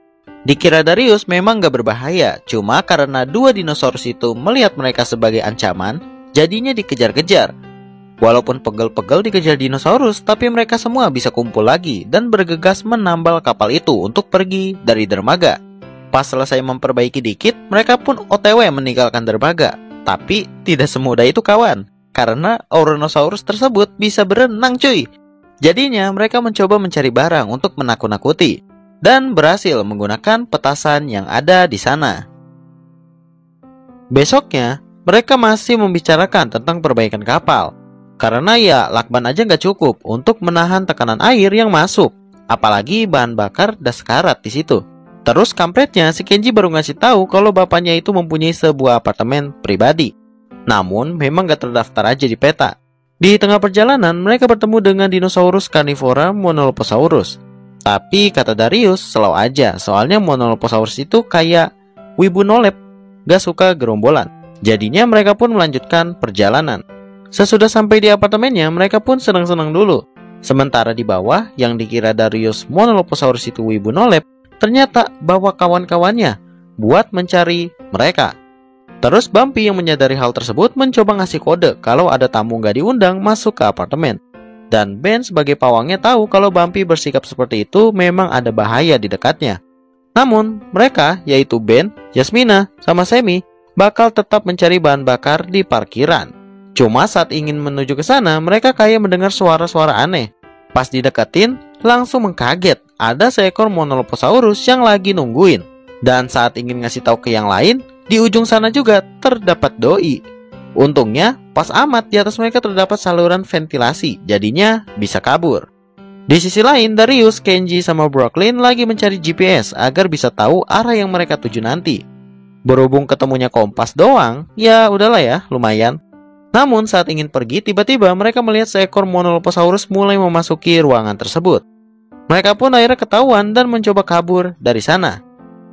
Dikira Darius memang gak berbahaya, cuma karena 2 dinosaurus itu melihat mereka sebagai ancaman, jadinya dikejar-kejar. Walaupun pegel-pegel dikejar dinosaurus, tapi mereka semua bisa kumpul lagi dan bergegas menambal kapal itu untuk pergi dari dermaga. Pas selesai memperbaiki dikit, mereka pun OTW meninggalkan dermaga. Tapi tidak semudah itu kawan, karena Ouranosaurus tersebut bisa berenang cuy. Jadinya mereka mencoba mencari barang untuk menakut-nakuti dan berhasil menggunakan petasan yang ada di sana. Besoknya, mereka masih membicarakan tentang perbaikan kapal. Karena ya lakban aja nggak cukup untuk menahan tekanan air yang masuk, apalagi bahan bakar dan sekarat di situ. Terus kampretnya si Kenji baru ngasih tahu kalau bapaknya itu mempunyai sebuah apartemen pribadi. Namun memang gak terdaftar aja di peta. Di tengah perjalanan mereka bertemu dengan dinosaurus karnivora Monoloposaurus. Tapi kata Darius slow aja, soalnya Monoloposaurus itu kayak wibu nolep, gak suka gerombolan. Jadinya mereka pun melanjutkan perjalanan. Sesudah sampai di apartemennya, mereka pun senang-senang dulu. Sementara di bawah, yang dikira Darius Monoloposaurus itu wibu nolep, ternyata bawa kawan-kawannya buat mencari mereka. Terus Bumpy yang menyadari hal tersebut mencoba ngasih kode kalau ada tamu gak diundang masuk ke apartemen. Dan Ben sebagai pawangnya tahu kalau Bumpy bersikap seperti itu memang ada bahaya di dekatnya. Namun mereka, yaitu Ben, Yasmina, sama Semi, bakal tetap mencari bahan bakar di parkiran. Cuma saat ingin menuju ke sana, mereka kayak mendengar suara-suara aneh. Pas dideketin, langsung mengkaget. Ada seekor Monoloposaurus yang lagi nungguin. Dan saat ingin ngasih tahu ke yang lain, di ujung sana juga terdapat doi. Untungnya, pas amat di atas mereka terdapat saluran ventilasi, jadinya bisa kabur. Di sisi lain, Darius, Kenji, sama Brooklyn lagi mencari GPS agar bisa tahu arah yang mereka tuju nanti. Berhubung ketemunya kompas doang, ya udahlah ya, lumayan. Namun saat ingin pergi, tiba-tiba mereka melihat seekor Monoloposaurus mulai memasuki ruangan tersebut. Mereka pun akhirnya ketahuan dan mencoba kabur dari sana.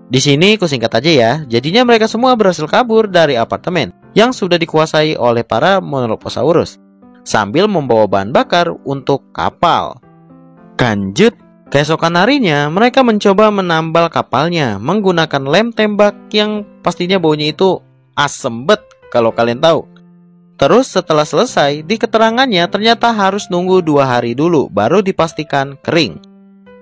Di sini kusingkat aja ya, jadinya mereka semua berhasil kabur dari apartemen yang sudah dikuasai oleh para Monoloposaurus, sambil membawa bahan bakar untuk kapal. Lanjut, keesokan harinya mereka mencoba menambal kapalnya menggunakan lem tembak yang pastinya baunya itu asem bet kalau kalian tahu. Terus setelah selesai, di keterangannya ternyata harus nunggu 2 hari dulu baru dipastikan kering.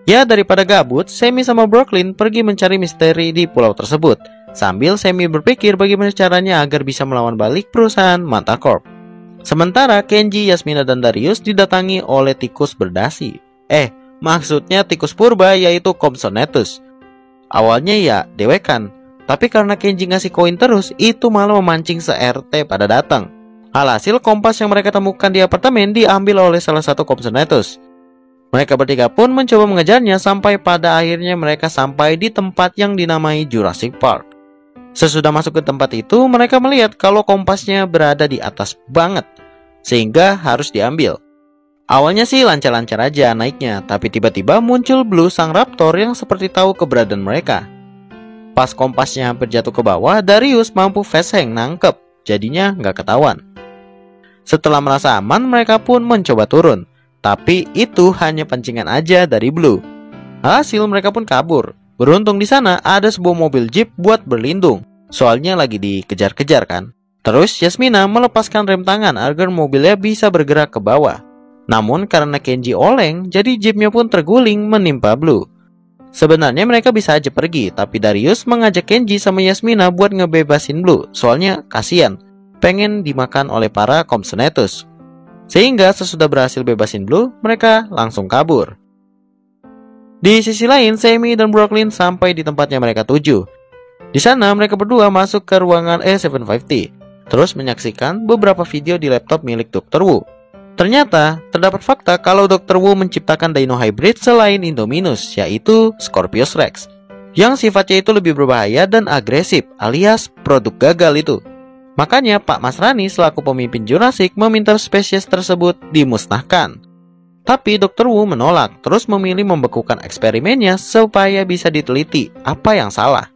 Ya daripada gabut, Semi sama Brooklyn pergi mencari misteri di pulau tersebut. Sambil Semi berpikir bagaimana caranya agar bisa melawan balik perusahaan Manta Corp. Sementara Kenji, Yasmina, dan Darius didatangi oleh tikus berdasi. Maksudnya tikus purba yaitu Compsognathus. Awalnya ya dewekan, tapi karena Kenji ngasih koin terus, itu malah memancing se-RT pada datang. Alhasil kompas yang mereka temukan di apartemen diambil oleh salah satu Compsognathus. Mereka bertiga pun mencoba mengejarnya sampai pada akhirnya mereka sampai di tempat yang dinamai Jurassic Park. Sesudah masuk ke tempat itu, mereka melihat kalau kompasnya berada di atas banget, sehingga harus diambil. Awalnya sih lancar-lancar aja naiknya, tapi tiba-tiba muncul Blue sang raptor yang seperti tahu keberadaan mereka. Pas kompasnya hampir jatuh ke bawah, Darius mampu facehand nangkep, jadinya nggak ketahuan. Setelah merasa aman, mereka pun mencoba turun. Tapi itu hanya pancingan aja dari Blue. Hasil mereka pun kabur. Beruntung di sana ada sebuah mobil jeep buat berlindung. Soalnya lagi dikejar-kejar kan. Terus Yasmina melepaskan rem tangan agar mobilnya bisa bergerak ke bawah. Namun karena Kenji oleng, jadi jeepnya pun terguling menimpa Blue. Sebenarnya mereka bisa aja pergi, tapi Darius mengajak Kenji sama Yasmina buat ngebebasin Blue. Soalnya kasihan, pengen dimakan oleh para Compsognathus. Sehingga sesudah berhasil bebasin Blue, mereka langsung kabur. Di sisi lain, Sammy dan Brooklyn sampai di tempatnya mereka tuju. Di sana mereka berdua masuk ke ruangan A750, terus menyaksikan beberapa video di laptop milik Dr. Wu. Ternyata, terdapat fakta kalau Dr. Wu menciptakan dino hybrid selain Indominus, yaitu Scorpius Rex, yang sifatnya itu lebih berbahaya dan agresif, alias produk gagal itu. Makanya Pak Masrani selaku pemimpin Jurassic meminta spesies tersebut dimusnahkan. Tapi Dr. Wu menolak, terus memilih membekukan eksperimennya supaya bisa diteliti apa yang salah.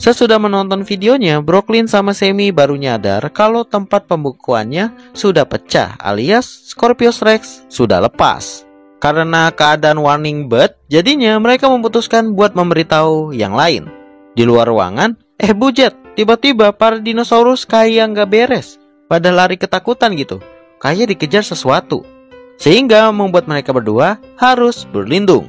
Sesudah menonton videonya, Brooklyn sama Sammy baru nyadar kalau tempat pembekuannya sudah pecah, alias Scorpius Rex sudah lepas. Karena keadaan warning bird, jadinya mereka memutuskan buat memberitahu yang lain. Di luar ruangan, bujet, tiba-tiba para dinosaurus kayak nggak beres, pada lari ketakutan gitu, kayak dikejar sesuatu, sehingga membuat mereka berdua harus berlindung.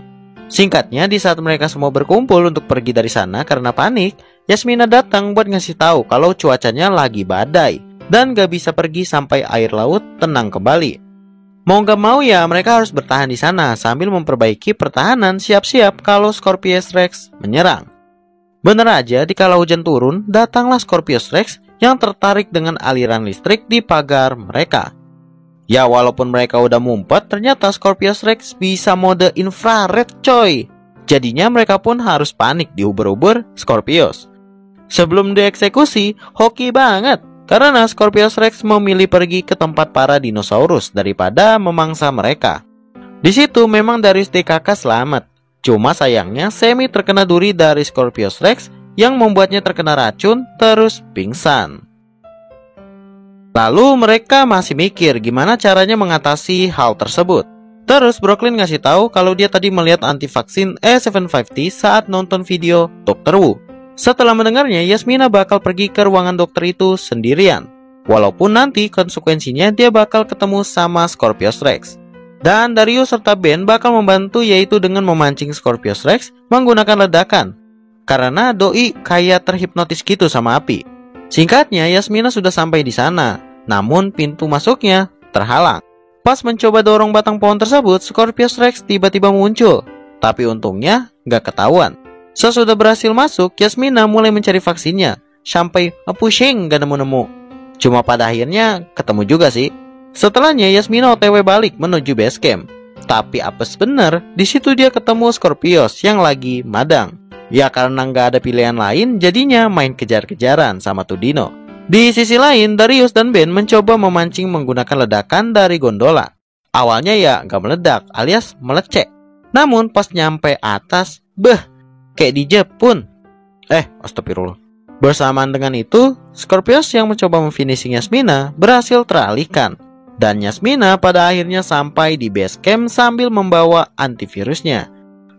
Singkatnya, di saat mereka semua berkumpul untuk pergi dari sana karena panik, Yasmina datang buat ngasih tahu kalau cuacanya lagi badai dan gak bisa pergi sampai air laut tenang kembali. Mau gak mau ya mereka harus bertahan di sana sambil memperbaiki pertahanan, siap-siap kalau Scorpius Rex menyerang. Bener aja, dikala hujan turun, datanglah Scorpius Rex yang tertarik dengan aliran listrik di pagar mereka. Ya walaupun mereka udah ngumpet, ternyata Scorpius Rex bisa mode infrared coy. Jadinya mereka pun harus panik diuber-uber Scorpius. Sebelum dieksekusi, hoki banget, karena Scorpius Rex memilih pergi ke tempat para dinosaurus daripada memangsa mereka. Di situ memang Darius DKK selamat. Cuma sayangnya Sammy terkena duri dari Scorpius Rex yang membuatnya terkena racun terus pingsan. Lalu mereka masih mikir gimana caranya mengatasi hal tersebut. Terus Brooklyn ngasih tahu kalau dia tadi melihat anti-vaksin A750 saat nonton video Dr. Wu. Setelah mendengarnya, Yasmina bakal pergi ke ruangan dokter itu sendirian. Walaupun nanti konsekuensinya dia bakal ketemu sama Scorpius Rex. Dan Darius serta Ben bakal membantu, yaitu dengan memancing Scorpius Rex menggunakan ledakan. Karena doi kayak terhipnotis gitu sama api. Singkatnya, Yasmina sudah sampai di sana, namun pintu masuknya terhalang. Pas mencoba dorong batang pohon tersebut, Scorpius Rex tiba-tiba muncul. Tapi untungnya nggak ketahuan. Sesudah berhasil masuk, Yasmina mulai mencari vaksinnya. Sampai pusing gak nemu-nemu. Cuma pada akhirnya ketemu juga sih. Setelahnya Yasmina OTW balik menuju base camp. Tapi apes bener, di situ dia ketemu Scorpius yang lagi madang. Ya karena nggak ada pilihan lain, jadinya main kejar-kejaran sama tuh dino. Di sisi lain, Darius dan Ben mencoba memancing menggunakan ledakan dari gondola. Awalnya ya nggak meledak, alias melecek. Namun pas nyampe atas, kayak dijepun. Astagfirullah. Bersamaan dengan itu, Scorpius yang mencoba memfinishing Yasmina berhasil teralihkan. Dan Yasmina pada akhirnya sampai di base camp sambil membawa antivirusnya.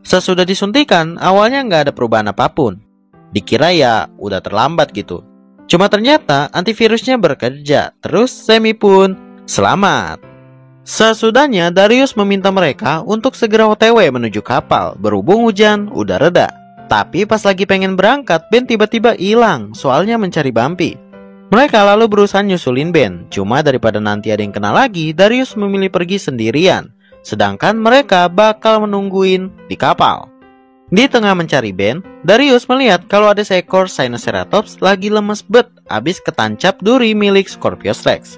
Sesudah disuntikan, awalnya nggak ada perubahan apapun. Dikira ya udah terlambat gitu. Cuma ternyata antivirusnya bekerja. Terus Sammy pun selamat. Sesudahnya Darius meminta mereka untuk segera OTW menuju kapal. Berhubung hujan udah reda. Tapi pas lagi pengen berangkat, Ben tiba-tiba hilang, soalnya mencari Bumpy. Mereka lalu berusaha nyusulin Ben. Cuma daripada nanti ada yang kena lagi, Darius memilih pergi sendirian. Sedangkan mereka bakal menungguin di kapal. Di tengah mencari Ben, Darius melihat kalau ada seekor Sinoceratops lagi lemes bet abis ketancap duri milik Scorpius Rex.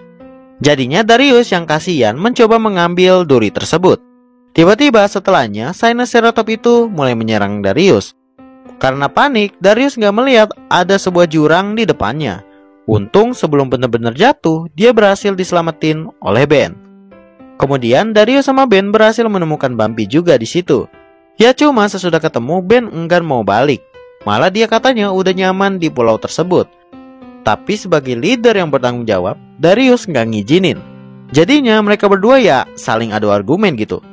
Jadinya Darius yang kasihan mencoba mengambil duri tersebut. Tiba-tiba setelahnya Sinoceratops itu mulai menyerang Darius. Karena panik, Darius nggak melihat ada sebuah jurang di depannya. Untung sebelum benar-benar jatuh, dia berhasil diselamatin oleh Ben. Kemudian Darius sama Ben berhasil menemukan Bumpy juga di situ. Ya cuma sesudah ketemu, Ben enggan mau balik. Malah dia katanya udah nyaman di pulau tersebut. Tapi sebagai leader yang bertanggung jawab, Darius nggak ngizinin. Jadinya mereka berdua ya saling adu argumen gitu.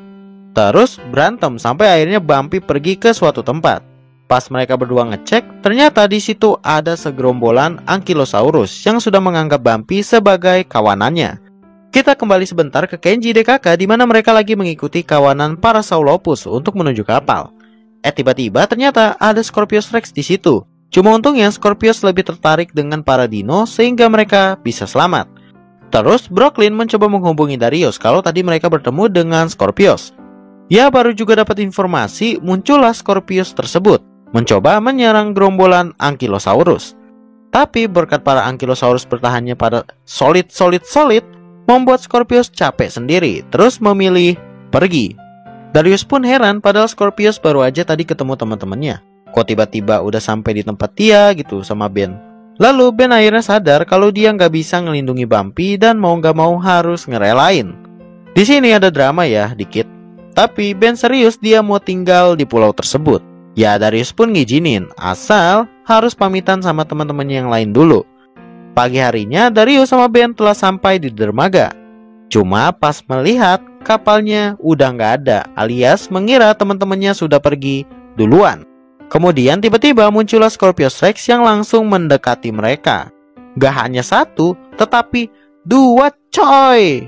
Terus berantem sampai akhirnya Bumpy pergi ke suatu tempat. Pas mereka berdua ngecek, ternyata di situ ada segerombolan Ankylosaurus yang sudah menganggap Bumpy sebagai kawanannya. Kita kembali sebentar ke Kenji DKK di mana mereka lagi mengikuti kawanan para Saulopus untuk menuju kapal. Tiba-tiba ternyata ada Scorpius Rex di situ. Cuma untungnya Scorpius lebih tertarik dengan para dino sehingga mereka bisa selamat. Terus Brooklyn mencoba menghubungi Darius kalau tadi mereka bertemu dengan Scorpius. Ya baru juga dapat informasi muncullah Scorpius tersebut mencoba menyerang gerombolan Ankylosaurus. Tapi berkat para Ankylosaurus bertahannya pada solid, membuat Scorpius capek sendiri, terus memilih pergi. Darius pun heran padahal Scorpius baru aja tadi ketemu teman-temannya. Kok tiba-tiba udah sampai di tempat dia gitu sama Ben. Lalu Ben akhirnya sadar kalau dia nggak bisa ngelindungi Bumpy dan mau nggak mau harus ngerelain. Di sini ada drama ya dikit. Tapi Ben serius dia mau tinggal di pulau tersebut. Ya Darius pun ngizinin, asal harus pamitan sama teman-temannya yang lain dulu. Pagi harinya Darius sama Ben telah sampai di dermaga. Cuma pas melihat kapalnya udah nggak ada, alias mengira teman-temannya sudah pergi duluan. Kemudian tiba-tiba muncullah Scorpius Rex yang langsung mendekati mereka. Gak hanya satu, tetapi dua coy.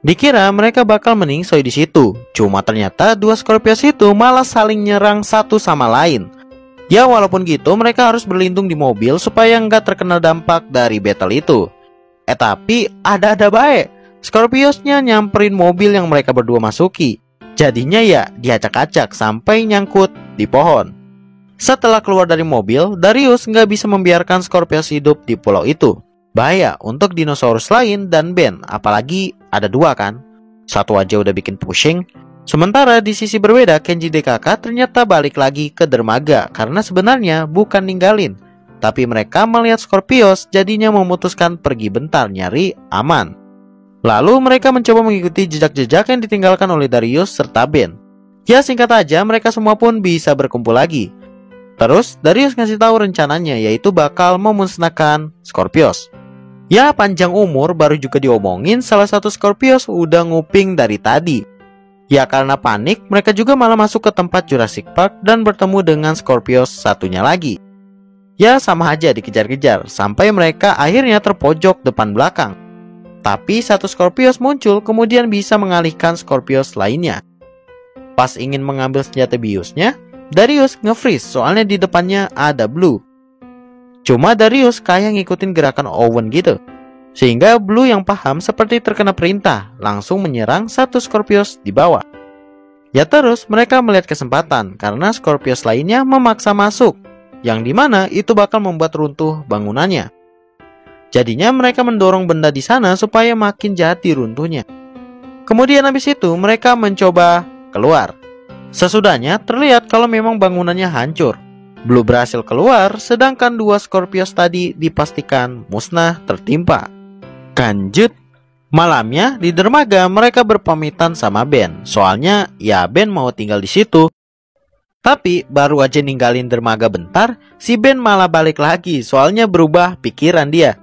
Dikira mereka bakal meningsoi di situ, cuma ternyata dua Scorpius itu malah saling nyerang satu sama lain. Ya walaupun gitu mereka harus berlindung di mobil supaya nggak terkena dampak dari battle itu. Tapi ada baik, Scorpiusnya nyamperin mobil yang mereka berdua masuki. Jadinya ya diacak-acak sampai nyangkut di pohon. Setelah keluar dari mobil, Darius nggak bisa membiarkan Scorpius hidup di pulau itu. Bahaya untuk dinosaurus lain dan Ben, apalagi ada dua kan. Satu aja udah bikin pusing. Sementara di sisi berbeda, Kenji DKK ternyata balik lagi ke dermaga karena sebenarnya bukan ninggalin, tapi mereka melihat Scorpius jadinya memutuskan pergi bentar nyari aman. Lalu mereka mencoba mengikuti jejak-jejak yang ditinggalkan oleh Darius serta Ben. Ya singkat aja mereka semua pun bisa berkumpul lagi. Terus Darius ngasih tahu rencananya yaitu bakal memusnahkan Scorpius. Ya panjang umur baru juga diomongin salah satu Scorpius udah nguping dari tadi. Ya karena panik mereka juga malah masuk ke tempat Jurassic Park dan bertemu dengan Scorpius satunya lagi. Ya sama aja dikejar-kejar sampai mereka akhirnya terpojok depan belakang. Tapi satu Scorpius muncul kemudian bisa mengalihkan Scorpius lainnya. Pas ingin mengambil senjata biusnya, Darius nge-freeze soalnya di depannya ada Blue. Cuma Darius kayak ngikutin gerakan Owen gitu. Sehingga Blue yang paham seperti terkena perintah langsung menyerang satu Scorpius di bawah. Ya terus mereka melihat kesempatan karena Scorpius lainnya memaksa masuk, yang dimana itu bakal membuat runtuh bangunannya. Jadinya mereka mendorong benda di sana supaya makin jadi runtuhnya. Kemudian habis itu mereka mencoba keluar. Sesudahnya terlihat kalau memang bangunannya hancur. Blue berhasil keluar, sedangkan dua Scorpius tadi dipastikan musnah tertimpa. Lanjut, malamnya di dermaga mereka berpamitan sama Ben. Soalnya ya Ben mau tinggal di situ. Tapi baru aja ninggalin dermaga bentar, si Ben malah balik lagi. Soalnya berubah pikiran dia.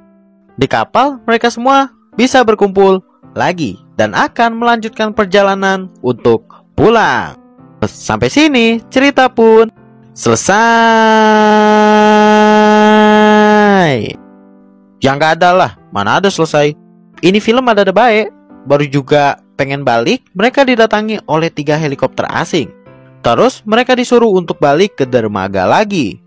Di kapal mereka semua bisa berkumpul lagi dan akan melanjutkan perjalanan untuk pulang. Sampai sini cerita pun selesai. Ya nggak ada lah, mana ada selesai. Ini film ada baik. Baru juga pengen balik, mereka didatangi oleh 3 helikopter asing. Terus mereka disuruh untuk balik ke dermaga lagi.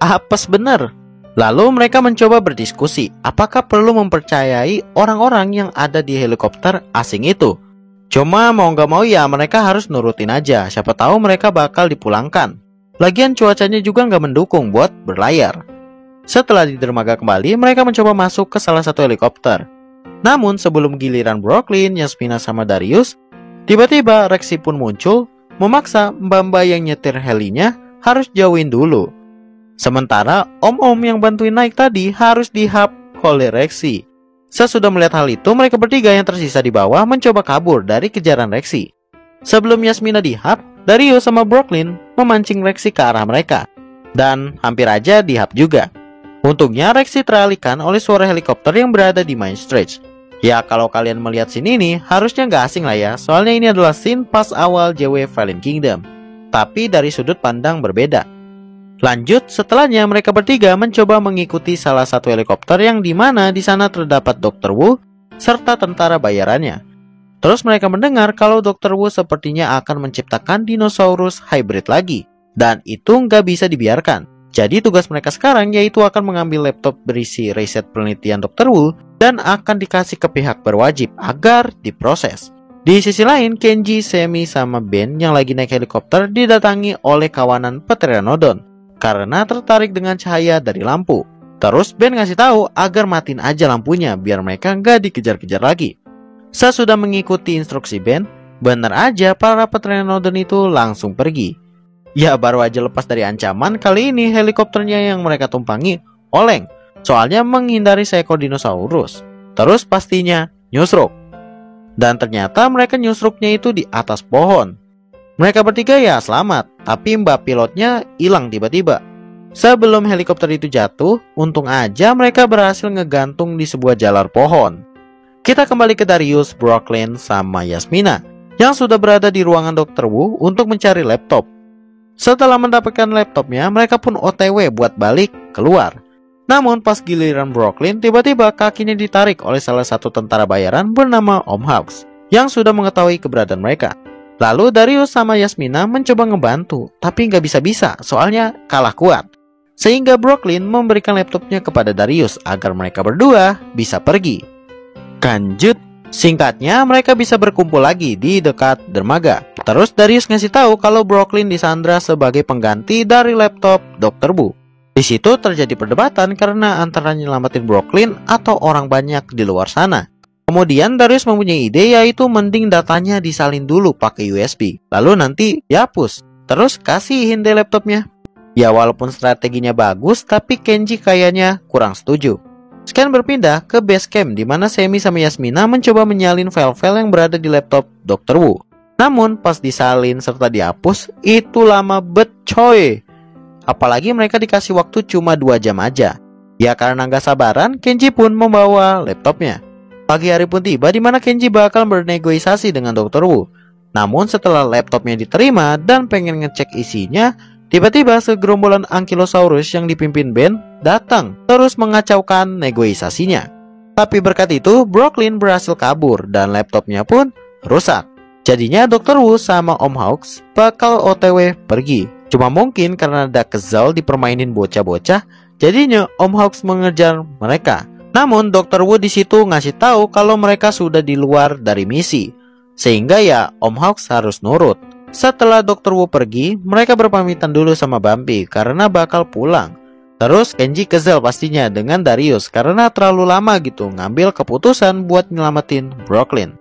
Apes bener. Lalu mereka mencoba berdiskusi apakah perlu mempercayai orang-orang yang ada di helikopter asing itu. Cuma mau nggak mau ya mereka harus nurutin aja. Siapa tahu mereka bakal dipulangkan. Lagian cuacanya juga nggak mendukung buat berlayar. Setelah di dermaga kembali, mereka mencoba masuk ke salah satu helikopter. Namun sebelum giliran Brooklyn, Yasmina sama Darius, tiba-tiba Rexy pun muncul, memaksa mbak-mbak yang nyetir helinya harus jauhin dulu. Sementara om-om yang bantuin naik tadi harus dihap oleh Rexy. Sesudah melihat hal itu, mereka bertiga yang tersisa di bawah mencoba kabur dari kejaran Rexy. Sebelum Yasmina dihap, Darius sama Brooklyn memancing Rexy ke arah mereka. Dan hampir aja dihap juga. Untungnya Rexy teralihkan oleh suara helikopter yang berada di main stage. Ya kalau kalian melihat scene ini harusnya nggak asing lah ya. Soalnya ini adalah scene pas awal JW Fallen Kingdom. Tapi dari sudut pandang berbeda. Lanjut, setelahnya mereka bertiga mencoba mengikuti salah satu helikopter yang dimana di sana terdapat Dr. Wu serta tentara bayarannya. Terus mereka mendengar kalau Dr. Wu sepertinya akan menciptakan dinosaurus hybrid lagi. Dan itu nggak bisa dibiarkan. Jadi tugas mereka sekarang yaitu akan mengambil laptop berisi riset penelitian Dr. Wu dan akan dikasih ke pihak berwajib agar diproses. Di sisi lain, Kenji, Semi, sama Ben yang lagi naik helikopter didatangi oleh kawanan Pteranodon karena tertarik dengan cahaya dari lampu. Terus Ben ngasih tahu agar matiin aja lampunya biar mereka nggak dikejar-kejar lagi. Sesudah mengikuti instruksi Ben, bener aja para Pteranodon itu langsung pergi. Ya baru aja lepas dari ancaman, kali ini helikopternya yang mereka tumpangi oleng. Soalnya menghindari seekor dinosaurus. Terus pastinya nyusruk. Dan ternyata mereka nyusruknya itu di atas pohon. Mereka bertiga ya selamat, tapi mbak pilotnya hilang tiba-tiba. Sebelum helikopter itu jatuh, untung aja mereka berhasil ngegantung di sebuah jalar pohon. Kita kembali ke Darius, Brooklyn, sama Yasmina yang sudah berada di ruangan Dr. Wu untuk mencari laptop. Setelah mendapatkan laptopnya, mereka pun OTW buat balik keluar. Namun pas giliran Brooklyn, tiba-tiba kakinya ditarik oleh salah satu tentara bayaran bernama Om Hawks yang sudah mengetahui keberadaan mereka. Lalu Darius sama Yasmina mencoba ngebantu, tapi nggak bisa-bisa soalnya kalah kuat. Sehingga Brooklyn memberikan laptopnya kepada Darius agar mereka berdua bisa pergi. Lanjut. Singkatnya, mereka bisa berkumpul lagi di dekat dermaga. Terus Darius ngasih tahu kalau Brooklyn disandra sebagai pengganti dari laptop Dr. Wu. Di situ terjadi perdebatan karena antara nyelamatin Brooklyn atau orang banyak di luar sana. Kemudian Darius mempunyai ide yaitu mending datanya disalin dulu pakai USB. Lalu nanti dihapus. Terus kasihin deh laptopnya. Ya walaupun strateginya bagus, tapi Kenji kayaknya kurang setuju. Scan berpindah ke base camp di mana Semi sama Yasmina mencoba menyalin file-file yang berada di laptop Dr. Wu. Namun pas disalin serta dihapus, itu lama bet coy. Apalagi mereka dikasih waktu cuma 2 jam aja. Ya karena nggak sabaran, Kenji pun membawa laptopnya. Pagi hari pun tiba di mana Kenji bakal bernegosiasi dengan Dr. Wu. Namun setelah laptopnya diterima dan pengen ngecek isinya, tiba-tiba segerombolan Ankylosaurus yang dipimpin Ben datang terus mengacaukan negosiasinya. Tapi berkat itu Brooklyn berhasil kabur dan laptopnya pun rusak. Jadinya Dr. Wu sama Om Hawks bakal OTW pergi. Cuma mungkin karena ada kesal dipermainin bocah-bocah, jadinya Om Hawks mengejar mereka. Namun Dr. Wu di situ ngasih tahu kalau mereka sudah di luar dari misi. Sehingga ya Om Hawks harus nurut. Setelah Dr. Wu pergi, mereka berpamitan dulu sama Bambi karena bakal pulang. Terus Kenji kesel pastinya dengan Darius karena terlalu lama gitu ngambil keputusan buat nyelamatin Brooklyn.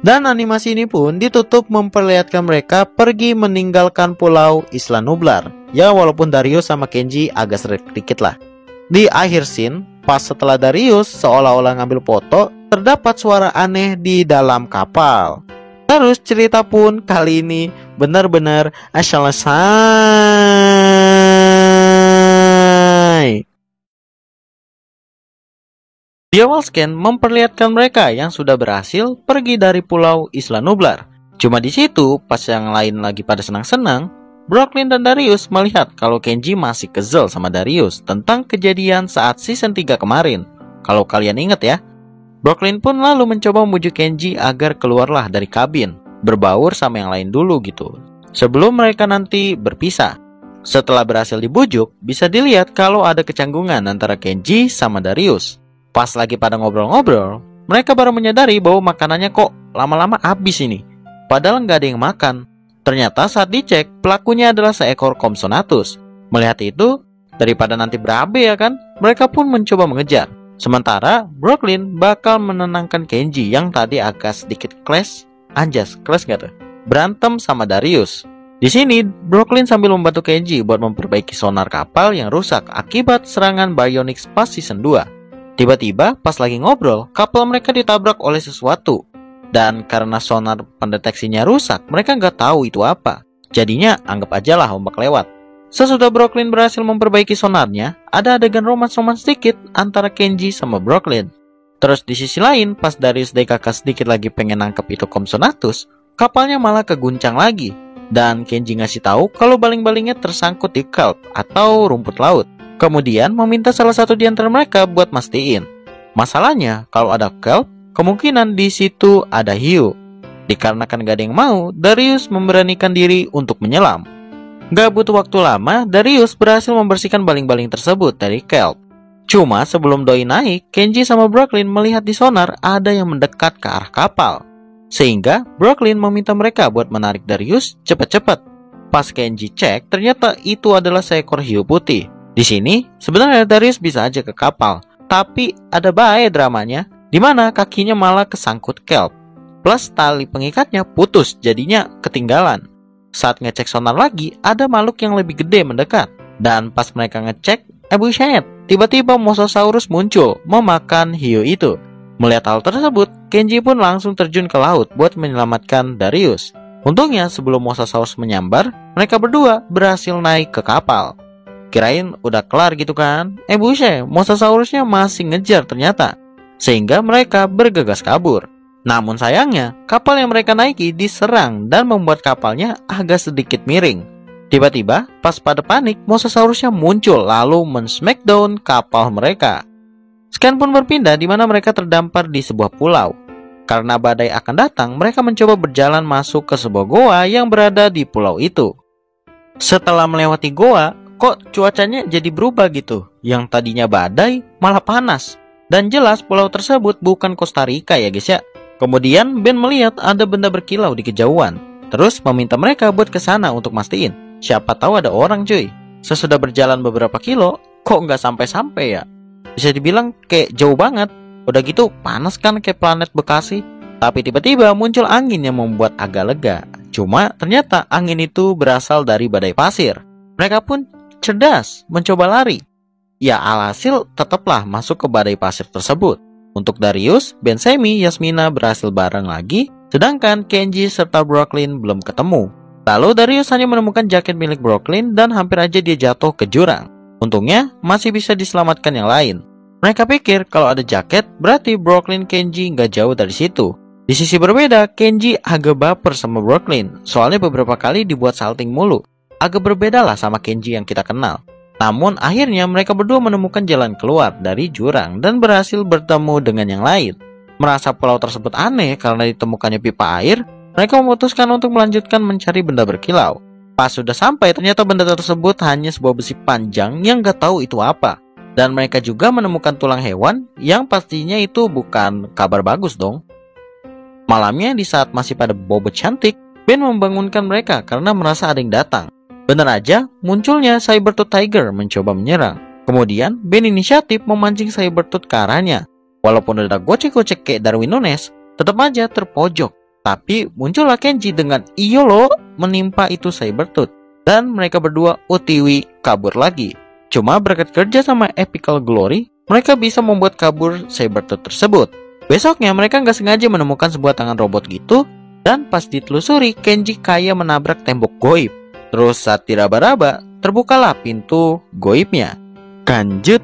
Dan animasi ini pun ditutup memperlihatkan mereka pergi meninggalkan pulau Isla Nublar. Ya walaupun Darius sama Kenji agak serik dikit lah. Di akhir scene, pas setelah Darius seolah-olah ngambil foto, terdapat suara aneh di dalam kapal. Terus cerita pun kali ini benar-benar selesai. Di awal scan memperlihatkan mereka yang sudah berhasil pergi dari pulau Isla Nublar. Cuma di situ pas yang lain lagi pada senang-senang, Brooklyn dan Darius melihat kalau Kenji masih kesel sama Darius tentang kejadian saat season 3 kemarin. Kalau kalian ingat ya. Brooklyn pun lalu mencoba membujuk Kenji agar keluarlah dari kabin, berbaur sama yang lain dulu gitu, sebelum mereka nanti berpisah. Setelah berhasil dibujuk, bisa dilihat kalau ada kecanggungan antara Kenji sama Darius. Pas lagi pada ngobrol-ngobrol, mereka baru menyadari bahwa makanannya kok lama-lama habis ini. Padahal nggak ada yang makan. Ternyata saat dicek, pelakunya adalah seekor Compsognathus. Melihat itu, daripada nanti berabe ya kan, mereka pun mencoba mengejar. Sementara Brooklyn bakal menenangkan Kenji yang tadi agak sedikit clash gak tuh? Berantem sama Darius. Di sini Brooklyn sambil membantu Kenji buat memperbaiki sonar kapal yang rusak akibat serangan Bionics pas season 2. Tiba-tiba pas lagi ngobrol, kapal mereka ditabrak oleh sesuatu. Dan karena sonar pendeteksinya rusak, mereka nggak tahu itu apa. Jadinya anggap aja lah ombak lewat. Sesudah Brooklyn berhasil memperbaiki sonarnya, ada adegan romans-romans sedikit antara Kenji sama Brooklyn. Terus di sisi lain, pas Darius DKK sedikit lagi pengen nangkep itu Compsognathus, kapalnya malah keguncang lagi. Dan Kenji ngasih tahu kalau baling-balingnya tersangkut di kelp atau rumput laut. Kemudian meminta salah satu di antara mereka buat mastiin. Masalahnya, kalau ada kelp, kemungkinan di situ ada hiu. Dikarenakan gak ada yang mau, Darius memberanikan diri untuk menyelam. Gak butuh waktu lama, Darius berhasil membersihkan baling-baling tersebut dari kelp. Cuma sebelum doi naik, Kenji sama Brooklyn melihat di sonar ada yang mendekat ke arah kapal. Sehingga Brooklyn meminta mereka buat menarik Darius cepat-cepat. Pas Kenji cek, ternyata itu adalah seekor hiu putih. Di sini, sebenarnya Darius bisa aja ke kapal, tapi ada bahaya dramanya, di mana kakinya malah kesangkut kelp. Plus tali pengikatnya putus, jadinya ketinggalan. Saat ngecek sonar lagi, ada makhluk yang lebih gede mendekat. Dan pas mereka ngecek, buset, tiba-tiba Mosasaurus muncul, memakan hiu itu. Melihat hal tersebut, Kenji pun langsung terjun ke laut buat menyelamatkan Darius. Untungnya sebelum Mosasaurus menyambar, mereka berdua berhasil naik ke kapal. Kirain udah kelar gitu kan? Buset, Mosasaurusnya masih ngejar ternyata. Sehingga mereka bergegas kabur. Namun sayangnya, kapal yang mereka naiki diserang dan membuat kapalnya agak sedikit miring. Tiba-tiba, pas pada panik, Mosasaurusnya muncul lalu men-smackdown kapal mereka. Scan pun berpindah di mana mereka terdampar di sebuah pulau. Karena badai akan datang, mereka mencoba berjalan masuk ke sebuah goa yang berada di pulau itu. Setelah melewati goa, kok cuacanya jadi berubah gitu? Yang tadinya badai, malah panas. Dan jelas pulau tersebut bukan Costa Rica ya guys ya. Kemudian Ben melihat ada benda berkilau di kejauhan. Terus meminta mereka buat ke sana untuk mastiin. Siapa tahu ada orang cuy. Sesudah berjalan beberapa kilo, kok nggak sampai-sampai ya? Bisa dibilang kayak jauh banget. Udah gitu panas kan kayak planet Bekasi. Tapi tiba-tiba muncul angin yang membuat agak lega. Cuma ternyata angin itu berasal dari badai pasir. Mereka pun cerdas mencoba lari. Ya alhasil tetaplah masuk ke badai pasir tersebut. Untuk Darius, Ben, Sammy, Yasmina berhasil bareng lagi. Sedangkan Kenji serta Brooklyn belum ketemu. Lalu Darius hanya menemukan jaket milik Brooklyn dan hampir aja dia jatuh ke jurang. Untungnya masih bisa diselamatkan yang lain. Mereka pikir kalau ada jaket berarti Brooklyn Kenji nggak jauh dari situ. Di sisi berbeda, Kenji agak baper sama Brooklyn. Soalnya beberapa kali dibuat salting mulu. Agak berbeda lah sama Kenji yang kita kenal. Namun akhirnya mereka berdua menemukan jalan keluar dari jurang dan berhasil bertemu dengan yang lain. Merasa pulau tersebut aneh karena ditemukannya pipa air, mereka memutuskan untuk melanjutkan mencari benda berkilau. Pas sudah sampai, ternyata benda tersebut hanya sebuah besi panjang yang gak tahu itu apa. Dan mereka juga menemukan tulang hewan yang pastinya itu bukan kabar bagus dong. Malamnya di saat masih pada bobot cantik, Ben membangunkan mereka karena merasa ada yang datang. Benar aja, munculnya Sabertooth Tiger mencoba menyerang. Kemudian, Ben inisiatif memancing Sabertooth ke arahnya. Walaupun udah gocek-gocek kayak Darwin Nunes, tetap aja terpojok. Tapi muncullah Kenji dengan Iyolo menimpa itu Sabertooth. Dan mereka berdua OTW kabur lagi. Cuma berkat kerja sama Epical Glory, mereka bisa membuat kabur Sabertooth tersebut. Besoknya mereka nggak sengaja menemukan sebuah tangan robot gitu. Dan pas ditelusuri, Kenji kayak menabrak tembok goib. Terus saat diraba-raba, terbukalah pintu goibnya. Lanjut,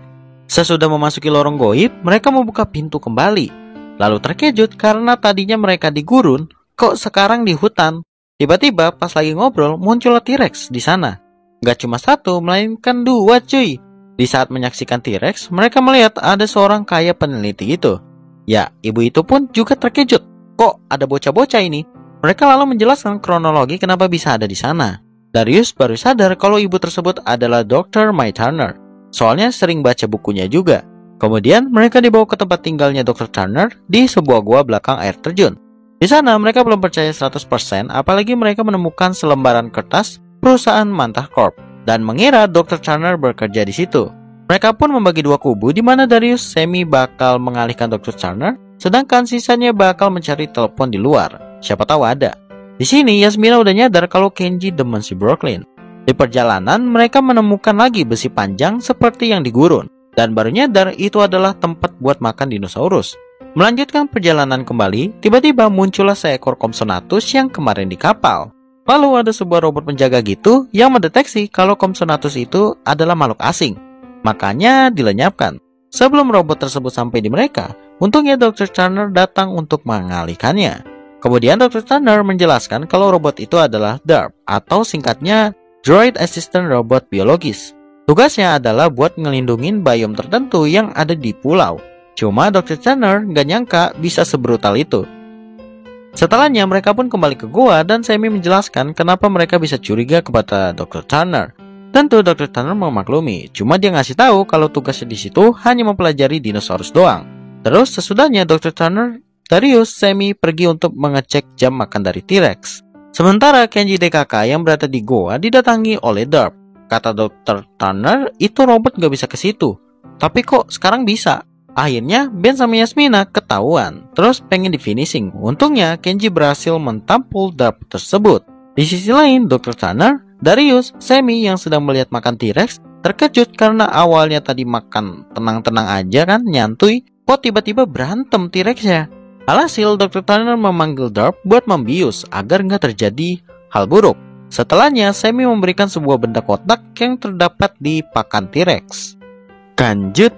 sesudah memasuki lorong goib, mereka membuka pintu kembali. Lalu terkejut karena tadinya mereka di gurun, kok sekarang di hutan. Tiba-tiba pas lagi ngobrol, muncullah T-Rex di sana. Gak cuma satu, melainkan dua cuy. Di saat menyaksikan T-Rex, mereka melihat ada seorang kayak peneliti itu. Ya, ibu itu pun juga terkejut. Kok ada bocah-bocah ini? Mereka lalu menjelaskan kronologi kenapa bisa ada di sana. Darius baru sadar kalau ibu tersebut adalah Dr. Mai Turner. Soalnya sering baca bukunya juga. Kemudian mereka dibawa ke tempat tinggalnya Dr. Turner di sebuah gua belakang air terjun. Di sana mereka belum percaya 100%, apalagi mereka menemukan selembaran kertas perusahaan Mantah Corp dan mengira Dr. Turner bekerja di situ. Mereka pun membagi dua kubu di mana Darius Sammy bakal mengalihkan Dr. Turner, sedangkan sisanya bakal mencari telepon di luar. Siapa tahu ada. Di sini Yasmina udah nyadar kalau Kenji demen si Brooklyn. Di perjalanan mereka menemukan lagi besi panjang seperti yang di gurun dan baru nyadar itu adalah tempat buat makan dinosaurus. Melanjutkan perjalanan kembali, tiba-tiba muncullah seekor Compsognathus yang kemarin di kapal. Lalu ada sebuah robot penjaga gitu yang mendeteksi kalau Compsognathus itu adalah makhluk asing. Makanya dilenyapkan. Sebelum robot tersebut sampai di mereka, untungnya Dr. Turner datang untuk mengalihkannya. Kemudian Dr. Turner menjelaskan kalau robot itu adalah DARB atau singkatnya Droid Assistant Robot Biologis. Tugasnya adalah buat ngelindungin biome tertentu yang ada di pulau. Cuma Dr. Turner gak nyangka bisa sebrutal itu. Setelahnya mereka pun kembali ke gua dan Sammy menjelaskan kenapa mereka bisa curiga kepada Dr. Turner. Tentu Dr. Turner memaklumi, cuma dia ngasih tahu kalau tugasnya di situ hanya mempelajari dinosaurus doang. Terus sesudahnya Dr. Turner Darius, Sammy pergi untuk mengecek jam makan dari T-Rex. Sementara Kenji DKK yang berada di goa didatangi oleh Darp. Kata Dr. Turner, itu robot gak bisa ke situ. Tapi kok sekarang bisa? Akhirnya Ben sama Yasmina ketahuan, terus pengen di finishing. Untungnya Kenji berhasil mentampul Darp tersebut. Di sisi lain, Dr. Turner, Darius, Sammy yang sedang melihat makan T-Rex terkejut karena awalnya tadi makan tenang-tenang aja kan, nyantuy, kok tiba-tiba berantem T-Rex-nya. Alhasil Dr. Turner memanggil Darp buat membius agar nggak terjadi hal buruk. Setelahnya, Sammy memberikan sebuah benda kotak yang terdapat di pakan T-Rex. Lanjut,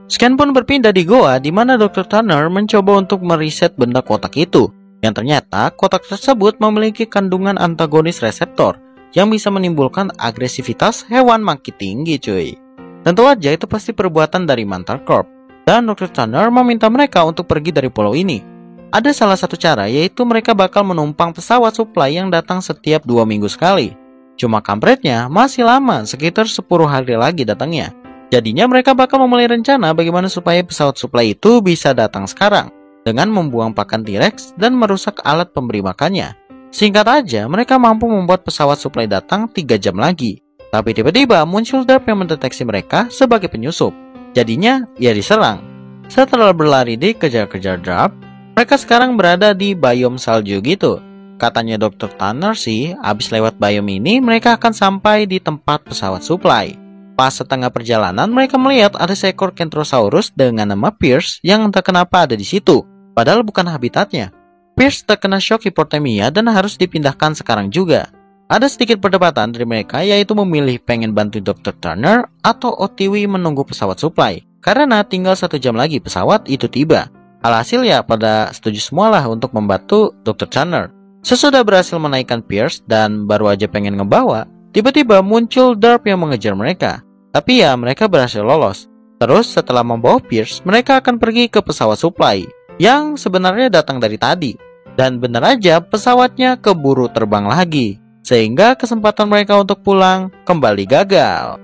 scan pun berpindah di goa di mana Dr. Turner mencoba untuk meriset benda kotak itu. Yang ternyata kotak tersebut memiliki kandungan antagonis reseptor yang bisa menimbulkan agresivitas hewan makin tinggi cuy. Tentu aja itu pasti perbuatan dari Mantar Corp. Dan Dr. Turner meminta mereka untuk pergi dari pulau ini. Ada salah satu cara, yaitu mereka bakal menumpang pesawat supply yang datang setiap 2 minggu sekali. Cuma kampretnya masih lama, sekitar 10 hari lagi datangnya. Jadinya mereka bakal memulai rencana bagaimana supaya pesawat supply itu bisa datang sekarang, dengan membuang pakan T-Rex dan merusak alat pemberi makannya. Singkat aja, mereka mampu membuat pesawat supply datang 3 jam lagi. Tapi tiba-tiba muncul Darp yang mendeteksi mereka sebagai penyusup. Jadinya, ia diserang. Setelah berlari dikejar-kejar Darp, mereka sekarang berada di biome salju gitu. Katanya Dr. Turner sih, abis lewat biome ini, mereka akan sampai di tempat pesawat supply. Pas setengah perjalanan, mereka melihat ada seekor Kentrosaurus dengan nama Pierce yang entah kenapa ada di situ. Padahal bukan habitatnya. Pierce terkena shock hipotermia dan harus dipindahkan sekarang juga. Ada sedikit perdebatan dari mereka, yaitu memilih pengen bantu Dr. Turner atau OTW menunggu pesawat supply. Karena tinggal 1 jam lagi pesawat itu tiba. Alhasil ya pada setuju semualah untuk membantu Dr. Turner. Sesudah berhasil menaikkan Pierce dan baru aja pengen ngebawa, tiba-tiba muncul Darp yang mengejar mereka. Tapi ya mereka berhasil lolos. Terus setelah membawa Pierce, mereka akan pergi ke pesawat supply yang sebenarnya datang dari tadi. Dan benar aja pesawatnya keburu terbang lagi. Sehingga kesempatan mereka untuk pulang kembali gagal.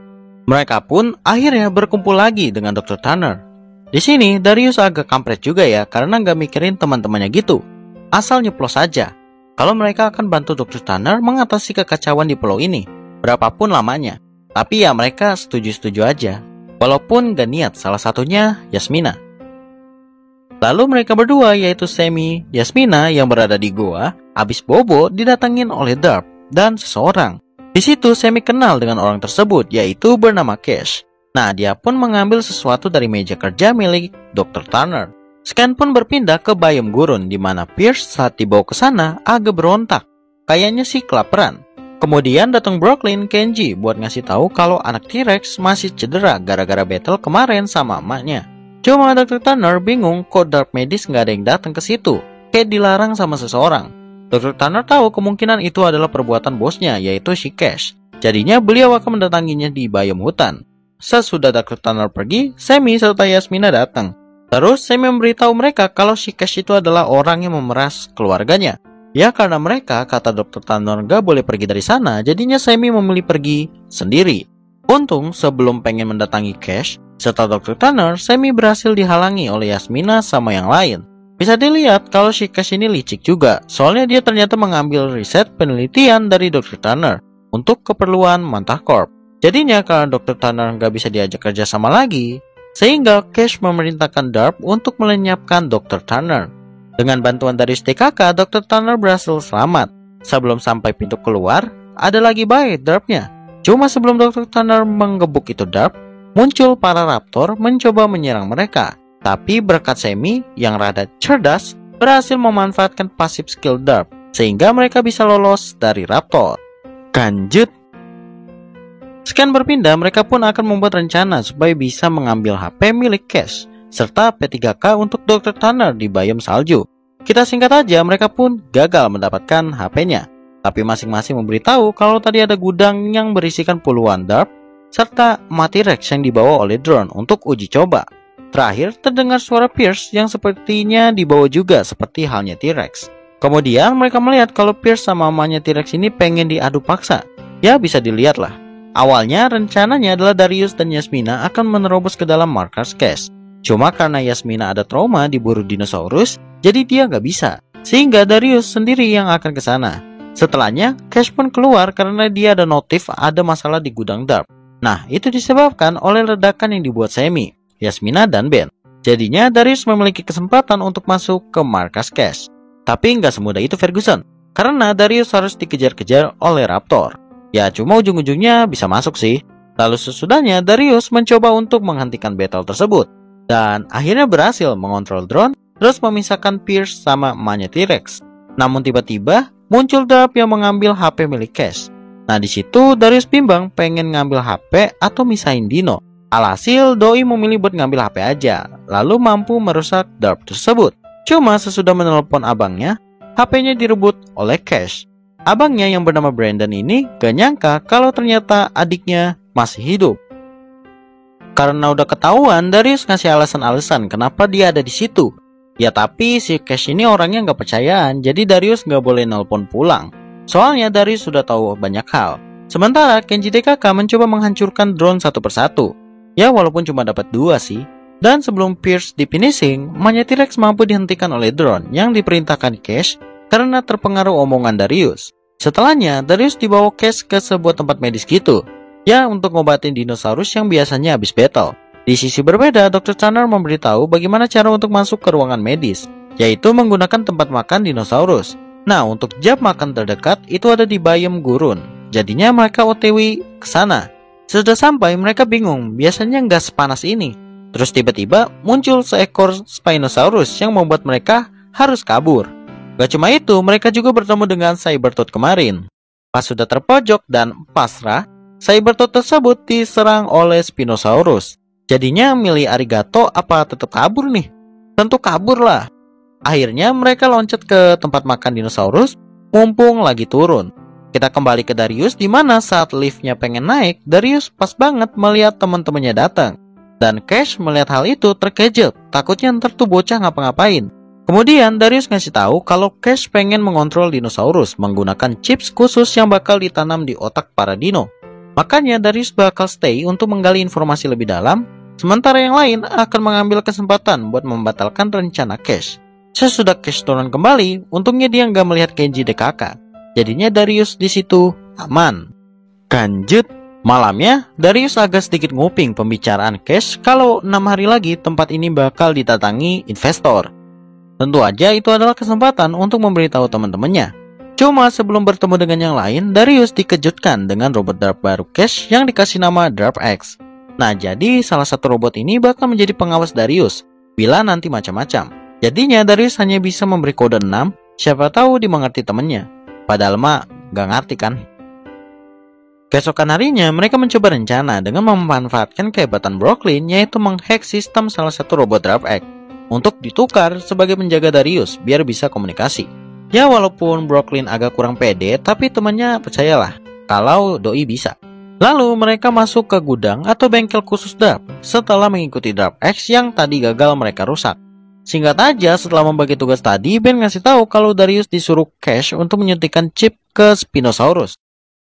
Mereka pun akhirnya berkumpul lagi dengan Dr. Turner. Di sini Darius agak kampret juga ya, karena nggak mikirin teman-temannya gitu. Asal nyeplos saja. Kalau mereka akan bantu Dr. Turner mengatasi kekacauan di pulau ini, berapapun lamanya. Tapi ya mereka setuju-setuju aja. Walaupun gak niat, salah satunya Yasmina. Lalu mereka berdua, yaitu Sammy, Yasmina yang berada di goa, abis bobo didatangin oleh Darp dan seseorang. Di situ Sammy kenal dengan orang tersebut, yaitu bernama Cash. Nah, dia pun mengambil sesuatu dari meja kerja milik Dr. Turner. Scan pun berpindah ke biome gurun, di mana Pierce saat dibawa ke sana agak berontak. Kayaknya sih kelaparan. Kemudian datang Brooklyn Kenji buat ngasih tahu kalau anak T-Rex masih cedera gara-gara battle kemarin sama emaknya. Cuma Dr. Turner bingung kok Dark Medis nggak ada yang datang ke situ, kayak dilarang sama seseorang. Dr. Turner tahu kemungkinan itu adalah perbuatan bosnya, yaitu si Cash. Jadinya beliau akan mendatanginya di biome hutan. Sesudah Dr. Turner pergi, Sammy serta Yasmina datang. Terus Sammy memberitahu mereka kalau si Cash itu adalah orang yang memeras keluarganya. Ya karena mereka, kata Dr. Turner, gak boleh pergi dari sana, jadinya Sammy memilih pergi sendiri. Untung sebelum pengen mendatangi Cash, serta Dr. Turner, Sammy berhasil dihalangi oleh Yasmina sama yang lain. Bisa dilihat kalau si Cash ini licik juga, soalnya dia ternyata mengambil riset penelitian dari Dr. Turner untuk keperluan Mantar Corp. Jadinya karena Dr. Turner gak bisa diajak kerja sama lagi, sehingga Cash memerintahkan Darp untuk melenyapkan Dr. Turner. Dengan bantuan dari TKK, Dr. Turner berhasil selamat. Sebelum sampai pintu keluar, ada lagi baik Darpnya. Cuma sebelum Dr. Turner menggebuk itu Darp, muncul para raptor mencoba menyerang mereka. Tapi berkat Sammy yang rada cerdas, berhasil memanfaatkan pasif skill Darp, sehingga mereka bisa lolos dari raptor. Lanjut. Scan berpindah, mereka pun akan membuat rencana supaya bisa mengambil HP milik Cash, serta P3K untuk Dr. Turner di biome salju. Kita singkat aja, mereka pun gagal mendapatkan HP-nya. Tapi masing-masing memberitahu kalau tadi ada gudang yang berisikan puluhan Darp, serta T-Rex yang dibawa oleh drone untuk uji coba. Terakhir, terdengar suara Pierce yang sepertinya dibawa juga seperti halnya T-Rex. Kemudian mereka melihat kalau Pierce sama mamanya T-Rex ini pengen diadu paksa. Ya bisa dilihat lah. Awalnya rencananya adalah Darius dan Yasmina akan menerobos ke dalam markas Cash. Cuma karena Yasmina ada trauma diburu dinosaurus, jadi dia nggak bisa. Sehingga Darius sendiri yang akan ke sana. Setelahnya, Cash pun keluar karena dia ada notif ada masalah di gudang Darp. Nah, itu disebabkan oleh ledakan yang dibuat Sammy, Yasmina, dan Ben. Jadinya Darius memiliki kesempatan untuk masuk ke markas Cash. Tapi nggak semudah itu Ferguson, karena Darius harus dikejar-kejar oleh Raptor. Ya cuma ujung-ujungnya bisa masuk sih. Lalu sesudahnya Darius mencoba untuk menghentikan battle tersebut. Dan akhirnya berhasil mengontrol drone, terus memisahkan Pierce sama emaknya T-Rex. Namun tiba-tiba muncul Darp yang mengambil HP milik Cash. Nah di situ Darius bimbang pengen ngambil HP atau misahin Dino. Alhasil Doi memilih buat ngambil HP aja, lalu mampu merusak Darp tersebut. Cuma sesudah menelepon abangnya, HP-nya direbut oleh Cash. Abangnya yang bernama Brandon ini gak nyangka kalau ternyata adiknya masih hidup. Karena udah ketahuan, Darius ngasih alasan-alasan kenapa dia ada di situ. Ya tapi si Cash ini orangnya gak percayaan, jadi Darius gak boleh nelpon pulang. Soalnya Darius sudah tahu banyak hal. Sementara Kenji DKK mencoba menghancurkan drone satu persatu. Ya walaupun cuma dapat 2 sih. Dan sebelum Pierce di finishing, emaknya T-Rex mampu dihentikan oleh drone yang diperintahkan Cash karena terpengaruh omongan Darius. Setelahnya, Darius dibawa Cash ke sebuah tempat medis gitu. Ya untuk ngobatin dinosaurus yang biasanya habis battle. Di sisi berbeda, Dr. Tanner memberitahu bagaimana cara untuk masuk ke ruangan medis, yaitu menggunakan tempat makan dinosaurus. Nah, untuk jam makan terdekat itu ada di Bayem Gurun. Jadinya mereka OTW ke sana. Sesudah sampai, mereka bingung, biasanya nggak sepanas ini. Terus tiba-tiba muncul seekor Spinosaurus yang membuat mereka harus kabur. Gak cuma itu, mereka juga bertemu dengan Cybertooth kemarin. Pas sudah terpojok dan pasrah, Cybertooth tersebut diserang oleh Spinosaurus. Jadinya milih arigato apa tetap kabur nih? Tentu kabur lah. Akhirnya mereka loncat ke tempat makan dinosaurus, mumpung lagi turun. Kita kembali ke Darius di mana saat liftnya pengen naik, Darius pas banget melihat teman-temannya datang. Dan Cash melihat hal itu terkejut, takutnya ntar tuh bocah ngapa-ngapain. Kemudian Darius ngasih tahu kalau Cash pengen mengontrol dinosaurus menggunakan chips khusus yang bakal ditanam di otak para dino. Makanya Darius bakal stay untuk menggali informasi lebih dalam, sementara yang lain akan mengambil kesempatan buat membatalkan rencana Cash. Sesudah Cash turun kembali, untungnya dia nggak melihat Kenji DKK. Jadinya Darius di situ aman. Lanjut, malamnya Darius agak sedikit nguping pembicaraan Cash kalau 6 hari lagi tempat ini bakal didatangi investor. Tentu aja itu adalah kesempatan untuk memberitahu teman-temannya. Cuma sebelum bertemu dengan yang lain, Darius dikejutkan dengan robot Darp baru Cash yang dikasih nama Darp X. Nah jadi salah satu robot ini bakal menjadi pengawas Darius bila nanti macam-macam. Jadinya Darius hanya bisa memberi kode 6, siapa tahu dimengerti temennya. Padahal mah gak ngerti kan. Keesokan harinya mereka mencoba rencana dengan memanfaatkan kehebatan Brooklyn, yaitu menghack sistem salah satu robot Darp X untuk ditukar sebagai penjaga Darius biar bisa komunikasi. Ya walaupun Brooklyn agak kurang pede, tapi temannya percayalah kalau Doi bisa. Lalu mereka masuk ke gudang atau bengkel khusus Darp setelah mengikuti Darp X yang tadi gagal mereka rusak. Singkat aja, setelah membagi tugas tadi, Ben ngasih tahu kalau Darius disuruh Cash untuk menyuntikkan chip ke Spinosaurus.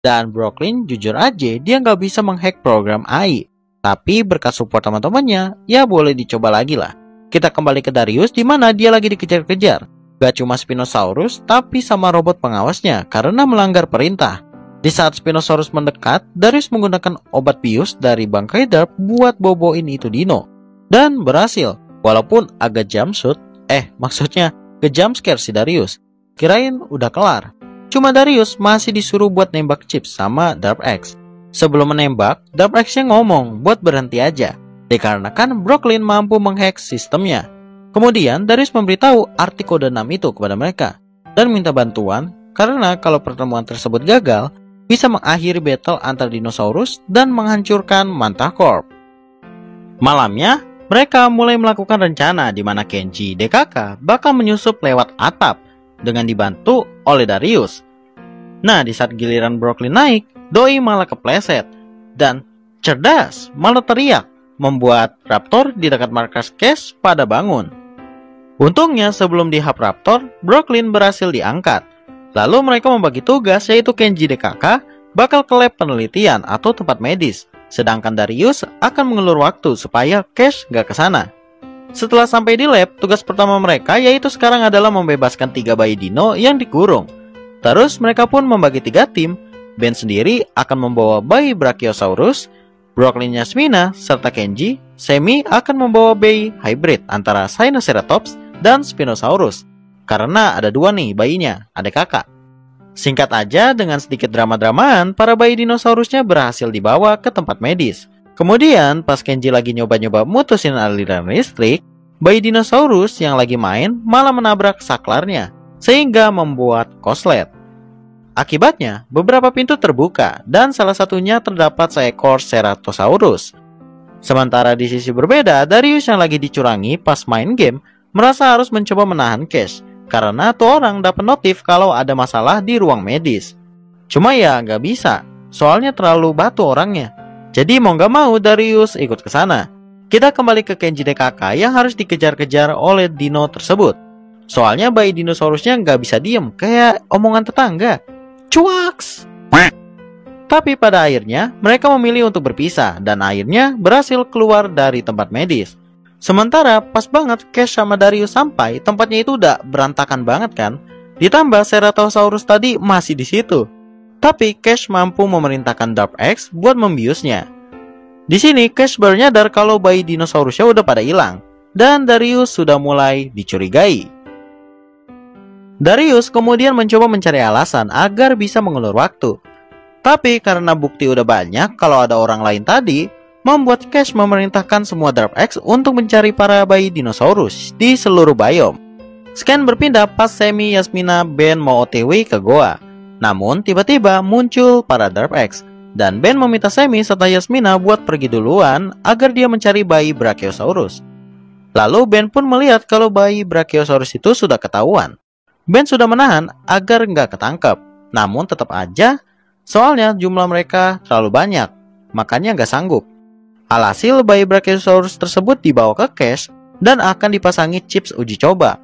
Dan Brooklyn jujur aja dia nggak bisa menghack program AI. Tapi berkat support teman-temannya, ya boleh dicoba lagi lah. Kita kembali ke Darius di mana dia lagi dikejar-kejar. Gak cuma Spinosaurus, tapi sama robot pengawasnya karena melanggar perintah. Di saat Spinosaurus mendekat, Darius menggunakan obat bius dari bangkai Darp buat boboin itu dino. Dan berhasil. Walaupun agak jumpsuit, maksudnya ke jumpscare si Darius. Kirain udah kelar. Cuma Darius masih disuruh buat nembak chip sama Darp X. Sebelum menembak, Darp X-nya ngomong buat berhenti aja, dikarenakan Brooklyn mampu menghack sistemnya. Kemudian Darius memberitahu arti kode 6 itu kepada mereka dan minta bantuan karena kalau pertemuan tersebut gagal, bisa mengakhiri battle antar dinosaurus dan menghancurkan Manta Corp. Malamnya, mereka mulai melakukan rencana di mana Kenji DKK bakal menyusup lewat atap dengan dibantu oleh Darius. Nah, di saat giliran Brooklyn naik, Doi malah kepleset dan cerdas malah teriak, membuat Raptor di dekat markas Cash pada bangun. Untungnya sebelum dihap Raptor, Brooklyn berhasil diangkat. Lalu mereka membagi tugas, yaitu Kenji DKK bakal ke lab penelitian atau tempat medis, sedangkan Darius akan mengulur waktu supaya Cash gak kesana. Setelah sampai di lab, tugas pertama mereka yaitu sekarang adalah membebaskan 3 bayi dino yang dikurung. Terus mereka pun membagi 3 tim. Ben sendiri akan membawa bayi Brachiosaurus, Brooklyn Yasmina, serta Kenji. Semi akan membawa bayi hybrid antara Sinoceratops dan Spinosaurus. Karena ada 2 nih bayinya, adik kakak. Singkat aja, dengan sedikit drama-dramaan, para bayi dinosaurusnya berhasil dibawa ke tempat medis. Kemudian, pas Kenji lagi nyoba-nyoba mutusin aliran listrik, bayi dinosaurus yang lagi main malah menabrak saklarnya, sehingga membuat koslet. Akibatnya, beberapa pintu terbuka, dan salah satunya terdapat seekor Ceratosaurus. Sementara di sisi berbeda, Darius yang lagi dicurangi pas main game, merasa harus mencoba menahan Cash, karena tuh orang dapat notif kalau ada masalah di ruang medis. Cuma ya nggak bisa, soalnya terlalu batu orangnya. Jadi mau nggak mau Darius ikut ke sana. Kita kembali ke Kenji DKK yang harus dikejar-kejar oleh dino tersebut. Soalnya bayi dinosaurusnya nggak bisa diem, kayak omongan tetangga. Cuaks! Tapi pada akhirnya mereka memilih untuk berpisah dan akhirnya berhasil keluar dari tempat medis. Sementara pas banget Cash sama Darius sampai, tempatnya itu udah berantakan banget kan. Ditambah Ceratosaurus tadi masih di situ. Tapi Cash mampu memerintahkan Dark X buat membiusnya. Di sini Cash baru nyadar kalau bayi dinosaurusnya udah pada hilang dan Darius sudah mulai dicurigai. Darius kemudian mencoba mencari alasan agar bisa mengulur waktu. Tapi karena bukti udah banyak kalau ada orang lain tadi, membuat Cash memerintahkan semua Dark X untuk mencari para bayi dinosaurus di seluruh biome. Scan berpindah pas Semi, Yasmina, Ben mau OTW ke goa. Namun tiba-tiba muncul para Dark X dan Ben meminta Semi serta Yasmina buat pergi duluan agar dia mencari bayi Brachiosaurus. Lalu Ben pun melihat kalau bayi Brachiosaurus itu sudah ketahuan. Ben sudah menahan agar nggak ketangkep. Namun tetap aja, soalnya jumlah mereka terlalu banyak, makanya nggak sanggup. Alhasil bayi Brachiosaurus tersebut dibawa ke Cash dan akan dipasangi chips uji coba.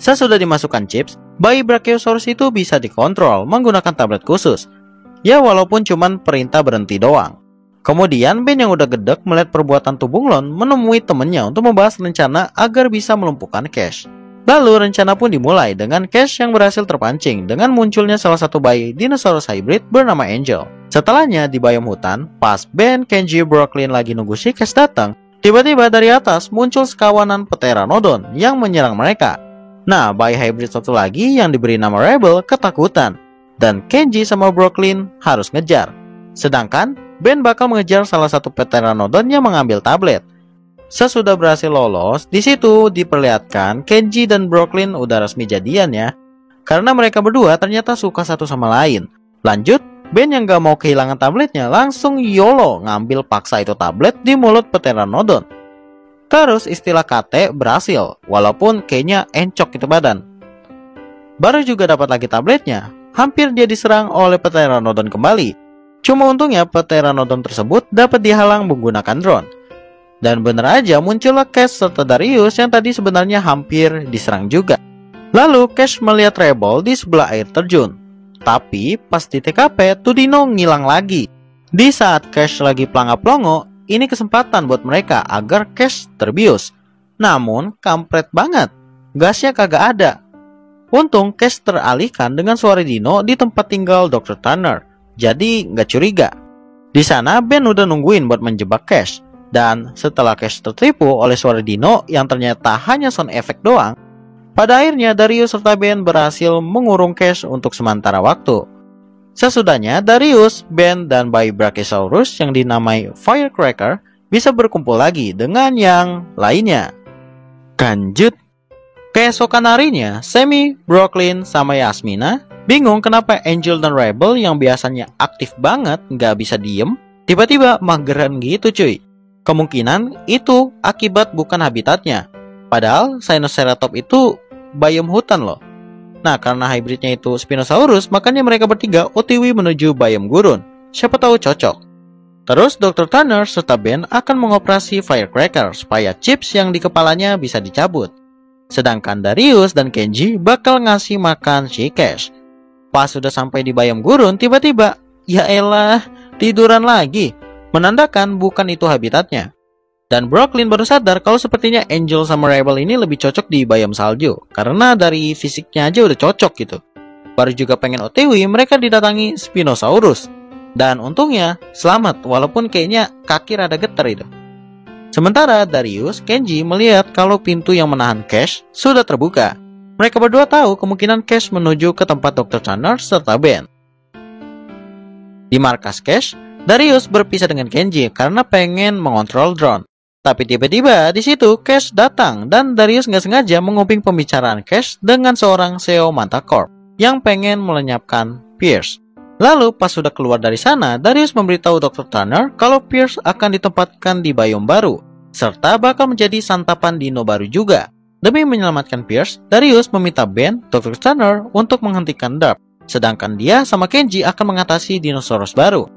Sesudah dimasukkan chips, bayi Brachiosaurus itu bisa dikontrol menggunakan tablet khusus. Ya walaupun cuman perintah berhenti doang. Kemudian Ben yang udah gedek melihat perbuatan Tubunglon menemui temennya untuk membahas rencana agar bisa melumpuhkan Cash. Lalu rencana pun dimulai dengan Cash yang berhasil terpancing dengan munculnya salah satu bayi dinosaurus hybrid bernama Angel. Setelahnya di biome hutan, pas Ben, Kenji, Brooklyn lagi nunggu si Cash datang, tiba-tiba dari atas muncul sekawanan Pteranodon yang menyerang mereka. Nah, bayi hybrid satu lagi yang diberi nama Rebel ketakutan, dan Kenji sama Brooklyn harus ngejar. Sedangkan Ben bakal mengejar salah satu Pteranodon yang mengambil tablet. Sesudah berhasil lolos, di situ diperlihatkan Kenji dan Brooklyn udah resmi jadian ya, karena mereka berdua ternyata suka satu sama lain. Lanjut, Ben yang gak mau kehilangan tabletnya langsung YOLO ngambil paksa itu tablet di mulut Pteranodon. Terus istilah KT berhasil, walaupun kayaknya encok itu badan. Baru juga dapat lagi tabletnya, hampir dia diserang oleh Pteranodon kembali. Cuma untungnya Pteranodon tersebut dapat dihalang menggunakan drone. Dan bener aja muncullah Cash serta Darius yang tadi sebenarnya hampir diserang juga. Lalu Cash melihat Rebel di sebelah air terjun. Tapi pas di TKP tuh dino ngilang lagi. Di saat Cash lagi pelangap-pelongo, ini kesempatan buat mereka agar Cash terbius. Namun kampret banget, gasnya kagak ada. Untung Cash teralihkan dengan suara dino di tempat tinggal Dr. Tanner. Jadi nggak curiga. Di sana Ben udah nungguin buat menjebak Cash. Dan setelah Cash tertipu oleh suara dino yang ternyata hanya sound effect doang, pada akhirnya Darius serta Ben berhasil mengurung Cash untuk sementara waktu. Sesudahnya Darius, Ben, dan bayi Brachiosaurus yang dinamai Firecracker bisa berkumpul lagi dengan yang lainnya. Lanjut. Keesokan harinya, Semi, Brooklyn, sama Yasmina bingung kenapa Angel dan Rebel yang biasanya aktif banget nggak bisa diem, tiba-tiba mageran gitu cuy. Kemungkinan itu akibat bukan habitatnya. Padahal Sinoceratops itu biome hutan loh. Nah karena hybridnya itu Spinosaurus, makanya mereka bertiga OTW menuju biome gurun. Siapa tahu cocok. Terus Dr. Tanner serta Ben akan mengoperasi Firecracker supaya chips yang di kepalanya bisa dicabut. Sedangkan Darius dan Kenji bakal ngasih makan si Cash. Pas sudah sampai di biome gurun, tiba-tiba, ya elah, tiduran lagi. Menandakan bukan itu habitatnya. Dan Brooklyn baru sadar kalau sepertinya Angel sama Rebel ini lebih cocok di biome salju, karena dari fisiknya aja udah cocok gitu. Baru juga pengen OTW, mereka didatangi Spinosaurus. Dan untungnya selamat, walaupun kayaknya kaki rada getar itu. Sementara Darius, Kenji melihat kalau pintu yang menahan Cash sudah terbuka. Mereka berdua tahu kemungkinan Cash menuju ke tempat Dr. Tanner serta Ben. Di markas Cash, Darius berpisah dengan Kenji karena pengen mengontrol drone. Tapi tiba-tiba di situ Cash datang dan Darius nggak sengaja menguping pembicaraan Cash dengan seorang CEO Mantacorp yang pengen melenyapkan Pierce. Lalu pas sudah keluar dari sana, Darius memberitahu Dr. Tanner kalau Pierce akan ditempatkan di biome baru serta bakal menjadi santapan dino baru juga. Demi menyelamatkan Pierce, Darius meminta Ben, Dr. Tanner untuk menghentikan Darp, sedangkan dia sama Kenji akan mengatasi dinosaurus baru.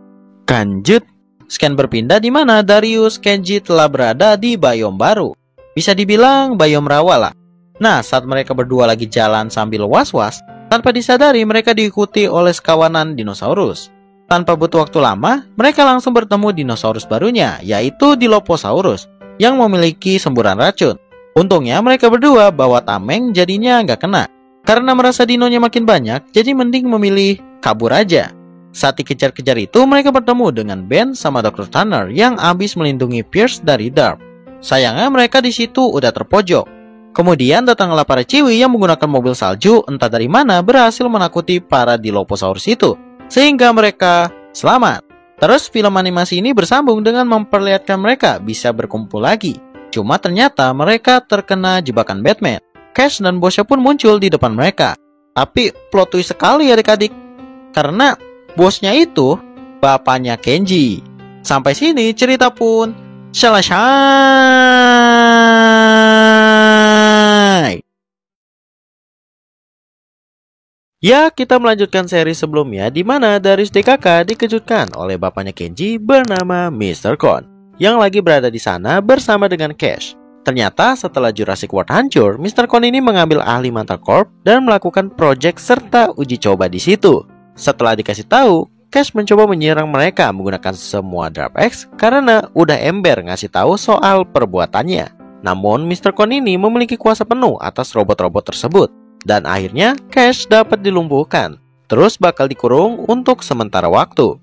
Lanjut. Scan berpindah di mana Darius, Kenji telah berada di biome baru. Bisa dibilang biome rawa lah. Nah, saat mereka berdua lagi jalan sambil was-was, tanpa disadari mereka diikuti oleh sekawanan dinosaurus. Tanpa butuh waktu lama, mereka langsung bertemu dinosaurus barunya, yaitu Dilophosaurus, yang memiliki semburan racun. Untungnya mereka berdua bawa tameng, jadinya nggak kena. Karena merasa dinonya makin banyak, jadi mending memilih kabur aja. Saat dikejar-kejar itu, mereka bertemu dengan Ben sama Dr. Tanner yang habis melindungi Pierce dari Darp. Sayangnya mereka di situ udah terpojok. Kemudian datanglah para Ciwi yang menggunakan mobil salju entah dari mana berhasil menakuti para Dilophosaurus itu, sehingga mereka selamat. Terus film animasi ini bersambung dengan memperlihatkan mereka bisa berkumpul lagi. Cuma ternyata mereka terkena jebakan Batman. Cash dan bosnya pun muncul di depan mereka. Tapi plot twist sekali adik-adik, karena bosnya itu bapaknya Kenji. Sampai sini cerita pun selesai. Ya, kita melanjutkan seri sebelumnya di mana Darius DKK dikejutkan oleh bapaknya Kenji bernama Mr. Kon yang lagi berada di sana bersama dengan Cash. Ternyata setelah Jurassic World hancur, Mr. Kon ini mengambil ahli Mantacorp dan melakukan proyek serta uji coba di situ. Setelah dikasih tahu, Cash mencoba menyerang mereka menggunakan semua Darp X karena udah ember ngasih tahu soal perbuatannya. Namun Mr. Kon ini memiliki kuasa penuh atas robot-robot tersebut. Dan akhirnya Cash dapat dilumpuhkan, terus bakal dikurung untuk sementara waktu.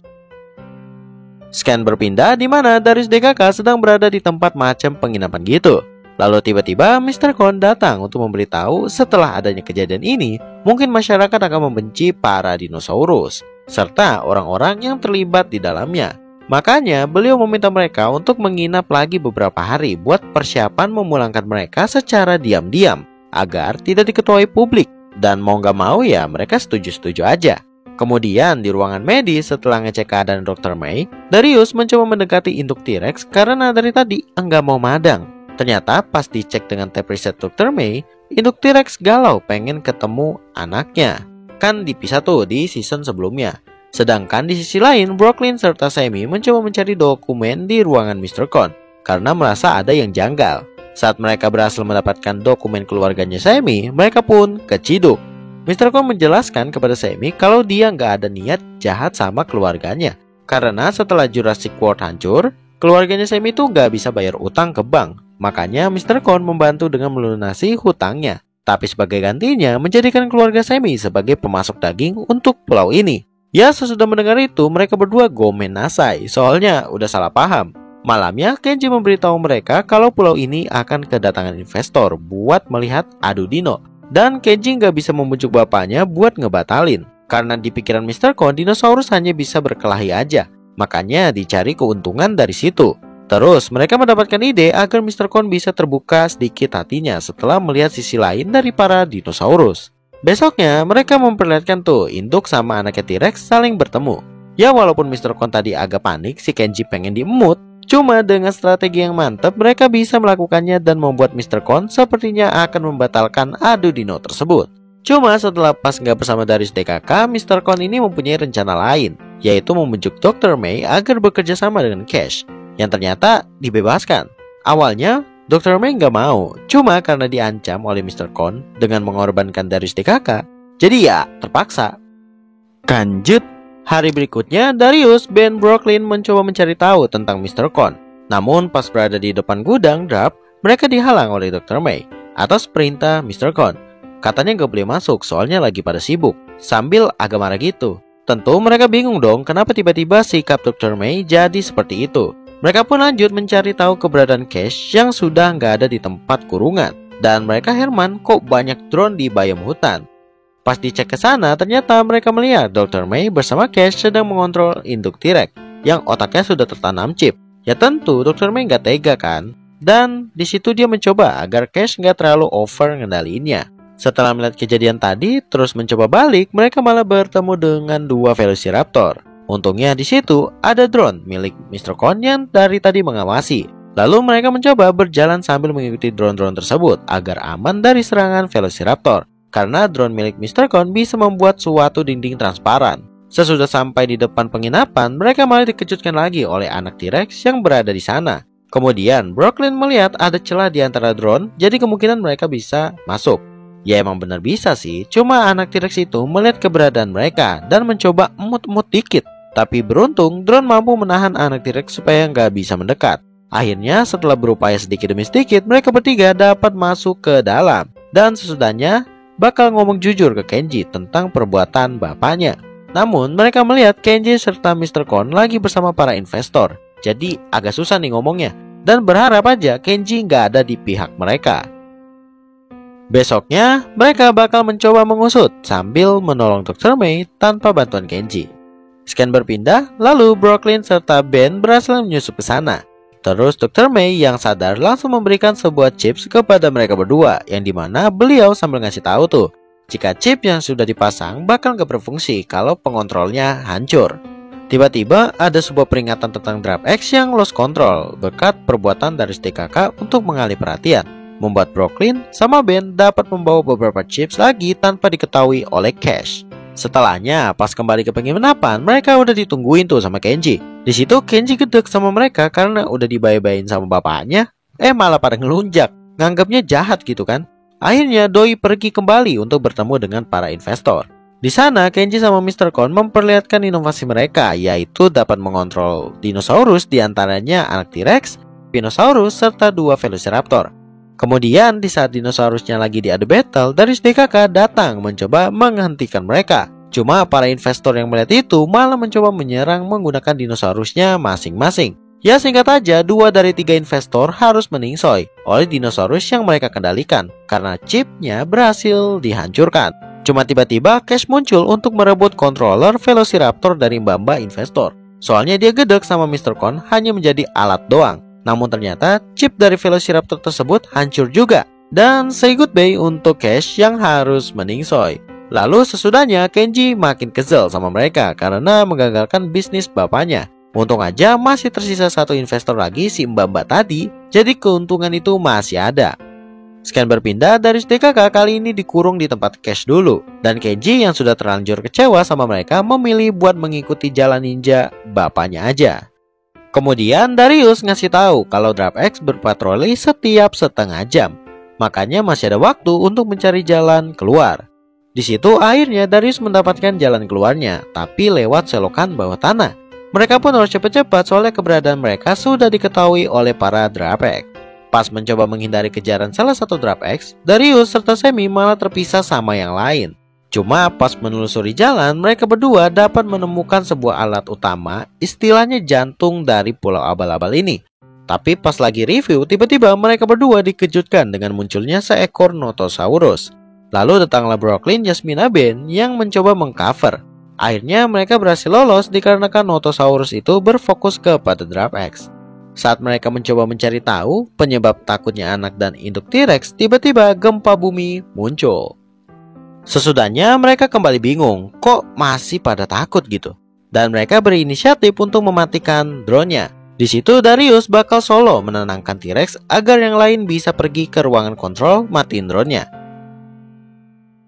Scan berpindah di mana Darius DKK sedang berada di tempat macam penginapan gitu. Lalu tiba-tiba Mr. Kon datang untuk memberitahu setelah adanya kejadian ini, mungkin masyarakat akan membenci para dinosaurus serta orang-orang yang terlibat di dalamnya. Makanya beliau meminta mereka untuk menginap lagi beberapa hari buat persiapan memulangkan mereka secara diam-diam agar tidak diketahui publik. Dan mau gak mau ya mereka setuju-setuju aja. Kemudian di ruangan medis setelah ngecek keadaan Dr. May, Darius mencoba mendekati induk T-Rex karena dari tadi enggak mau madang. Ternyata pas dicek dengan tape reset Dr. May, induk T-Rex galau pengen ketemu anaknya. Kan dipisah tuh di season sebelumnya. Sedangkan di sisi lain, Brooklyn serta Sammy mencoba mencari dokumen di ruangan Mr. Kon karena merasa ada yang janggal. Saat mereka berhasil mendapatkan dokumen keluarganya Sammy, mereka pun keciduk. Mr. Kon menjelaskan kepada Sammy kalau dia nggak ada niat jahat sama keluarganya. Karena setelah Jurassic World hancur, keluarganya Sammy tuh nggak bisa bayar utang ke bank. Makanya Mr. Kon membantu dengan melunasi hutangnya. Tapi sebagai gantinya menjadikan keluarga Sammy sebagai pemasok daging untuk pulau ini. Ya, sesudah mendengar itu mereka berdua gomen nasai, soalnya udah salah paham. Malamnya Kenji memberitahu mereka kalau pulau ini akan kedatangan investor buat melihat adu dino. Dan Kenji nggak bisa membujuk bapaknya buat ngebatalin. Karena di pikiran Mr. Kon, dinosaurus hanya bisa berkelahi aja. Makanya dicari keuntungan dari situ. Terus mereka mendapatkan ide agar Mr. Kon bisa terbuka sedikit hatinya setelah melihat sisi lain dari para dinosaurus. Besoknya mereka memperlihatkan tuh induk sama anaknya T-Rex saling bertemu. Ya walaupun Mr. Kon tadi agak panik si Kenji pengen diemut, cuma dengan strategi yang mantap mereka bisa melakukannya dan membuat Mr. Kon sepertinya akan membatalkan adu dino tersebut. Cuma setelah pas nggak bersama Darius DKK, Mr. Kon ini mempunyai rencana lain, yaitu membujuk Dr. May agar bekerja sama dengan Cash, yang ternyata dibebaskan. Awalnya Dr. May nggak mau, cuma karena diancam oleh Mr. Kon dengan mengorbankan Darius DKK, jadi ya terpaksa. Lanjut, hari berikutnya Darius, Ben, Brooklyn mencoba mencari tahu tentang Mr. Kon. Namun pas berada di depan gudang Drap, mereka dihalang oleh Dr. May atas perintah Mr. Kon. Katanya gak boleh masuk soalnya lagi pada sibuk, sambil agak marah gitu. Tentu mereka bingung dong kenapa tiba-tiba sikap Dr. May jadi seperti itu. Mereka pun lanjut mencari tahu keberadaan Cash yang sudah nggak ada di tempat kurungan. Dan mereka heran kok banyak drone di bayam hutan. Pas dicek ke sana, ternyata mereka melihat Dr. May bersama Cash sedang mengontrol induk T-Rex yang otaknya sudah tertanam chip. Ya tentu Dr. May nggak tega kan. Dan di situ dia mencoba agar Cash nggak terlalu over ngendaliinnya. Setelah melihat kejadian tadi, terus mencoba balik, mereka malah bertemu dengan dua Velociraptor. Untungnya di situ ada drone milik Mr. Kon yang dari tadi mengawasi. Lalu mereka mencoba berjalan sambil mengikuti drone-drone tersebut agar aman dari serangan Velociraptor. Karena drone milik Mr. Kon bisa membuat suatu dinding transparan. Sesudah sampai di depan penginapan, mereka malah dikejutkan lagi oleh anak T-Rex yang berada di sana. Kemudian Brooklyn melihat ada celah di antara drone, jadi kemungkinan mereka bisa masuk. Ya emang benar bisa sih, cuma anak T-Rex itu melihat keberadaan mereka dan mencoba emut-emut dikit. Tapi beruntung drone mampu menahan anak T-Rex supaya nggak bisa mendekat. Akhirnya setelah berupaya sedikit demi sedikit, mereka bertiga dapat masuk ke dalam. Dan sesudahnya bakal ngomong jujur ke Kenji tentang perbuatan bapaknya. Namun mereka melihat Kenji serta Mr. Kon lagi bersama para investor. Jadi agak susah nih ngomongnya. Dan berharap aja Kenji nggak ada di pihak mereka. Besoknya, mereka bakal mencoba mengusut sambil menolong Dr. May tanpa bantuan Kenji. Scan berpindah, lalu Brooklyn serta Ben berhasil menyusup ke sana. Terus Dr. May yang sadar langsung memberikan sebuah chips kepada mereka berdua, yang dimana beliau sambil ngasih tahu tuh, jika chip yang sudah dipasang bakal gak berfungsi kalau pengontrolnya hancur. Tiba-tiba ada sebuah peringatan tentang Drap X yang lost control berkat perbuatan dari DKK untuk mengalih perhatian. Membuat Brooklyn sama Ben dapat membawa beberapa chips lagi tanpa diketahui oleh Cash. Setelahnya, pas kembali ke penginapan, mereka udah ditungguin tuh sama Kenji. Di situ Kenji gedek sama mereka karena udah dibayi-bayin sama bapaknya. Malah pada ngelunjak, nganggapnya jahat gitu kan. Akhirnya Doi pergi kembali untuk bertemu dengan para investor. Di sana Kenji sama Mr. Kon memperlihatkan inovasi mereka, yaitu dapat mengontrol dinosaurus, diantaranya anak T-Rex, Spinosaurus, serta dua Velociraptor. Kemudian di saat dinosaurusnya lagi diadu battle, Darius DKK datang mencoba menghentikan mereka. Cuma para investor yang melihat itu malah mencoba menyerang menggunakan dinosaurusnya masing-masing. Ya singkat aja, 2 dari 3 investor harus meningsoi oleh dinosaurus yang mereka kendalikan karena chipnya berhasil dihancurkan. Cuma tiba-tiba Cash muncul untuk merebut controller Velociraptor dari mbak-mbak investor. Soalnya dia gedek sama Mr. Kon hanya menjadi alat doang. Namun ternyata chip dari Velociraptor tersebut hancur juga. Dan say goodbye untuk Cash yang harus meningsoi. Lalu sesudahnya Kenji makin kesel sama mereka karena menggagalkan bisnis bapaknya. Untung aja masih tersisa satu investor lagi, si mbak-mbak tadi. Jadi keuntungan itu masih ada. Scan berpindah, Darius DKK kali ini dikurung di tempat Cash dulu. Dan Kenji yang sudah terlanjur kecewa sama mereka memilih buat mengikuti jalan ninja bapaknya aja. Kemudian Darius ngasih tahu kalau Drap X berpatroli setiap setengah jam. Makanya masih ada waktu untuk mencari jalan keluar. Di situ akhirnya Darius mendapatkan jalan keluarnya, tapi lewat selokan bawah tanah. Mereka pun harus cepat-cepat soalnya keberadaan mereka sudah diketahui oleh para Drap X. Pas mencoba menghindari kejaran salah satu Drap X, Darius serta Semi malah terpisah sama yang lain. Cuma pas menelusuri jalan, mereka berdua dapat menemukan sebuah alat utama, istilahnya jantung dari Pulau Abal-Abal ini. Tapi pas lagi review, tiba-tiba mereka berdua dikejutkan dengan munculnya seekor Notosaurus. Lalu datanglah Brooklyn, Yasmina, Ben yang mencoba mengcover. Akhirnya mereka berhasil lolos dikarenakan Notosaurus itu berfokus kepada Drap X. Saat mereka mencoba mencari tahu penyebab takutnya anak dan induk T-Rex, tiba-tiba gempa bumi muncul. Sesudahnya mereka kembali bingung, kok masih pada takut gitu. Dan mereka berinisiatif untuk mematikan drone-nya. Di situ Darius bakal solo menenangkan T-Rex agar yang lain bisa pergi ke ruangan kontrol matiin drone-nya.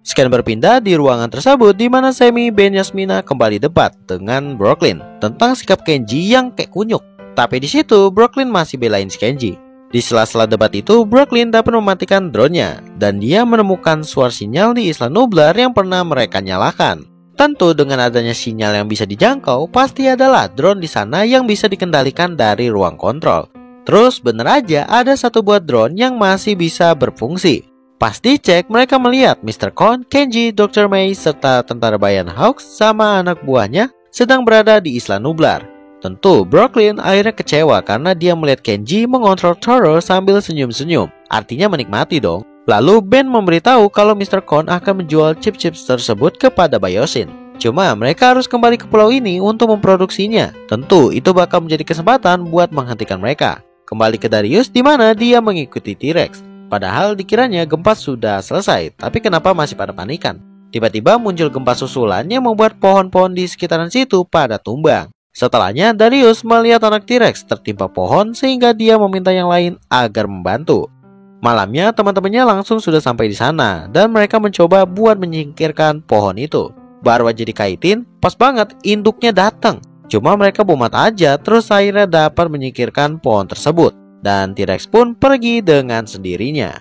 Scan berpindah di ruangan tersebut di mana Semi, Ben, Yasmina kembali debat dengan Brooklyn tentang sikap Kenji yang kayak kunyuk. Tapi di situ Brooklyn masih belain si Kenji. Di sela-sela debat itu, Brooklyn dapat mematikan drone-nya dan dia menemukan suara sinyal di Isla Nublar yang pernah mereka nyalakan. Tentu dengan adanya sinyal yang bisa dijangkau, pasti adalah drone di sana yang bisa dikendalikan dari ruang kontrol. Terus bener aja ada satu buah drone yang masih bisa berfungsi. Pas dicek, mereka melihat Mr. Kon, Kenji, Dr. May, serta tentara bayan Hawks sama anak buahnya sedang berada di Isla Nublar. Tentu Brooklyn akhirnya kecewa karena dia melihat Kenji mengontrol Toro sambil senyum-senyum. Artinya menikmati dong. Lalu Ben memberitahu kalau Mr. Kon akan menjual chip-chips tersebut kepada Biosyn. Cuma mereka harus kembali ke pulau ini untuk memproduksinya. Tentu itu bakal menjadi kesempatan buat menghentikan mereka. Kembali ke Darius di mana dia mengikuti T-Rex. Padahal dikiranya gempa sudah selesai, tapi kenapa masih pada panikan? Tiba-tiba muncul gempa susulan yang membuat pohon-pohon di sekitaran situ pada tumbang. Setelahnya Darius melihat anak T-Rex tertimpa pohon sehingga dia meminta yang lain agar membantu. Malamnya teman-temannya langsung sudah sampai di sana dan mereka mencoba buat menyingkirkan pohon itu. Baru aja dikaitin, pas banget induknya datang. Cuma mereka bomat aja, terus akhirnya dapat menyingkirkan pohon tersebut. Dan T-Rex pun pergi dengan sendirinya.